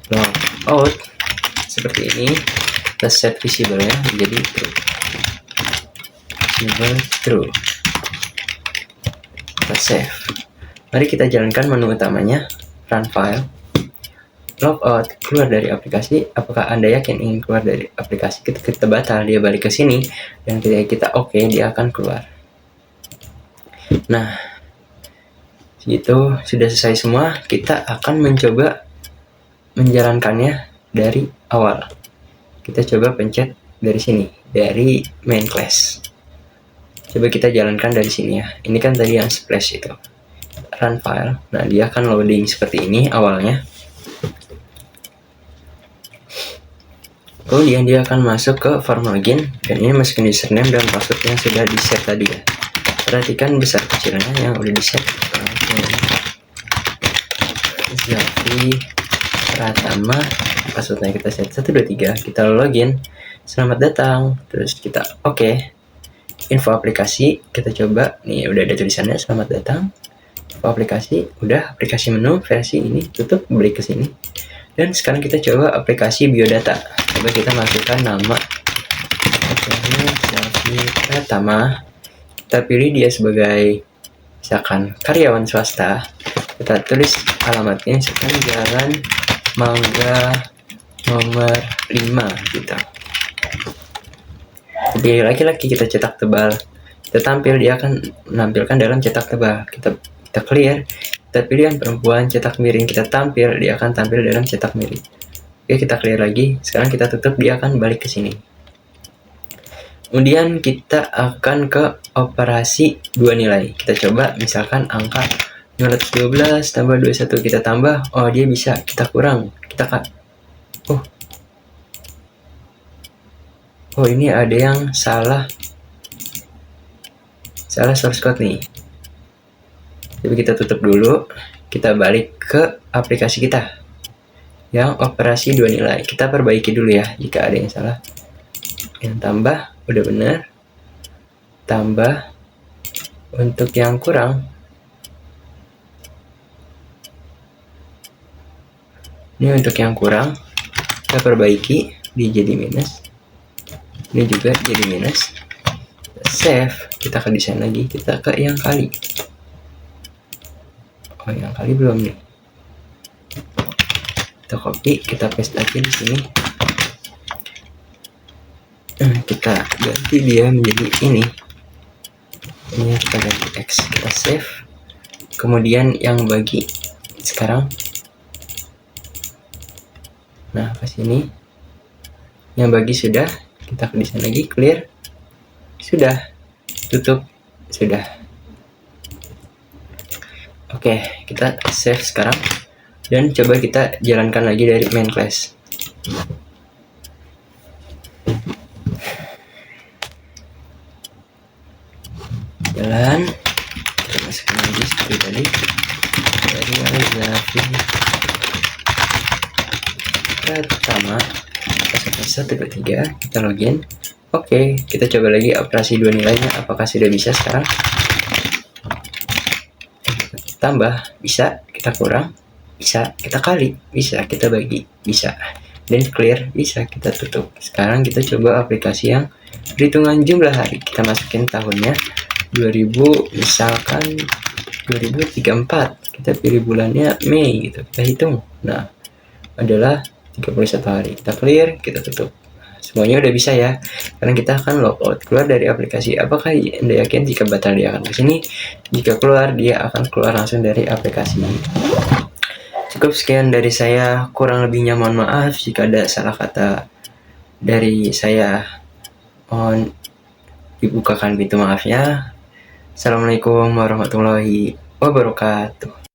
logout seperti ini. Kita set visible ya menjadi true. Kita save. Mari kita jalankan menu utamanya, run file. logout, keluar dari aplikasi. Apakah Anda yakin ingin keluar dari aplikasi? Kita batal, dia balik ke sini, dan ketika kita oke, dia akan keluar. Nah, gitu sudah selesai semua. Kita akan mencoba menjalankannya dari awal. Kita coba pencet dari sini, dari main class. Coba kita jalankan dari sini ya. Ini kan tadi yang splash itu. Run file. Nah, dia akan loading seperti ini awalnya. Kemudian dia akan masuk ke form login, dan ini masukin username dan password yang sudah di set tadi ya. Perhatikan besar kecilnya yang udah di set. Zafi Pratama, passwordnya kita set 123, kita login, selamat datang, terus kita oke. Info aplikasi kita coba nih, udah ada tulisannya selamat datang. Info aplikasi udah, aplikasi menu versi ini tutup, balik ke sini. Dan sekarang kita coba aplikasi biodata. Coba kita masukkan nama Zafi Pratama, kita pilih dia sebagai misalkan karyawan swasta, kita tulis alamatnya misalkan Jalan Mangga nomor 5 gitu. Pilih laki-laki, kita cetak tebal, kita tampil, dia akan menampilkan dalam cetak tebal. Kita clear, kita pilih yang perempuan, cetak miring, kita tampil, dia akan tampil dalam cetak miring. Oke, kita clear lagi, sekarang kita tutup, dia akan balik ke sini. Kemudian kita akan ke operasi dua nilai. Kita coba misalkan angka 512 tambah 21, kita tambah, oh dia bisa, kita kurang, kita cut. Oh ini ada yang salah source code nih. Jadi kita tutup dulu, kita balik ke aplikasi kita yang operasi dua nilai. Kita perbaiki dulu ya jika ada yang salah. Yang tambah udah benar, tambah untuk yang kurang. Ini untuk yang kurang, kita perbaiki, dia jadi minus. Ini juga jadi minus. Save, kita ke desain lagi, kita ke yang kali. Oh yang kali belum nih. Kita copy, kita paste lagi di sini. Kita ganti dia menjadi ini. Ini kita ganti X, kita save. Kemudian yang bagi sekarang. Nah ke sini. Yang bagi sudah, kita ke desain lagi, clear. Sudah, tutup, sudah. Oke, kita save sekarang. Dan coba kita jalankan lagi dari main class. Jalan, kita masukkan lagi seperti tadi. Dari Zafi Pratama, password 123, kita login. Oke, kita coba lagi operasi dua nilainya, apakah sudah bisa sekarang? Tambah, bisa, kita kurang, bisa, kita kali, bisa, kita bagi, bisa, dan clear, bisa, kita tutup. Sekarang kita coba aplikasi yang perhitungan jumlah hari. Kita masukin tahunnya 2000, misalkan 2034, kita pilih bulannya Mei gitu, kita hitung. Nah, adalah 31 hari. Kita clear, kita tutup. Semuanya udah bisa ya. Karena kita akan logout, keluar dari aplikasi. Apakah Anda yakin jika batal dia akan ke sini? Jika keluar, dia akan keluar langsung dari aplikasi. Cukup sekian dari saya. Kurang lebihnya mohon maaf jika ada salah kata dari saya. Mohon dibukakan pintu maafnya. Assalamualaikum warahmatullahi wabarakatuh.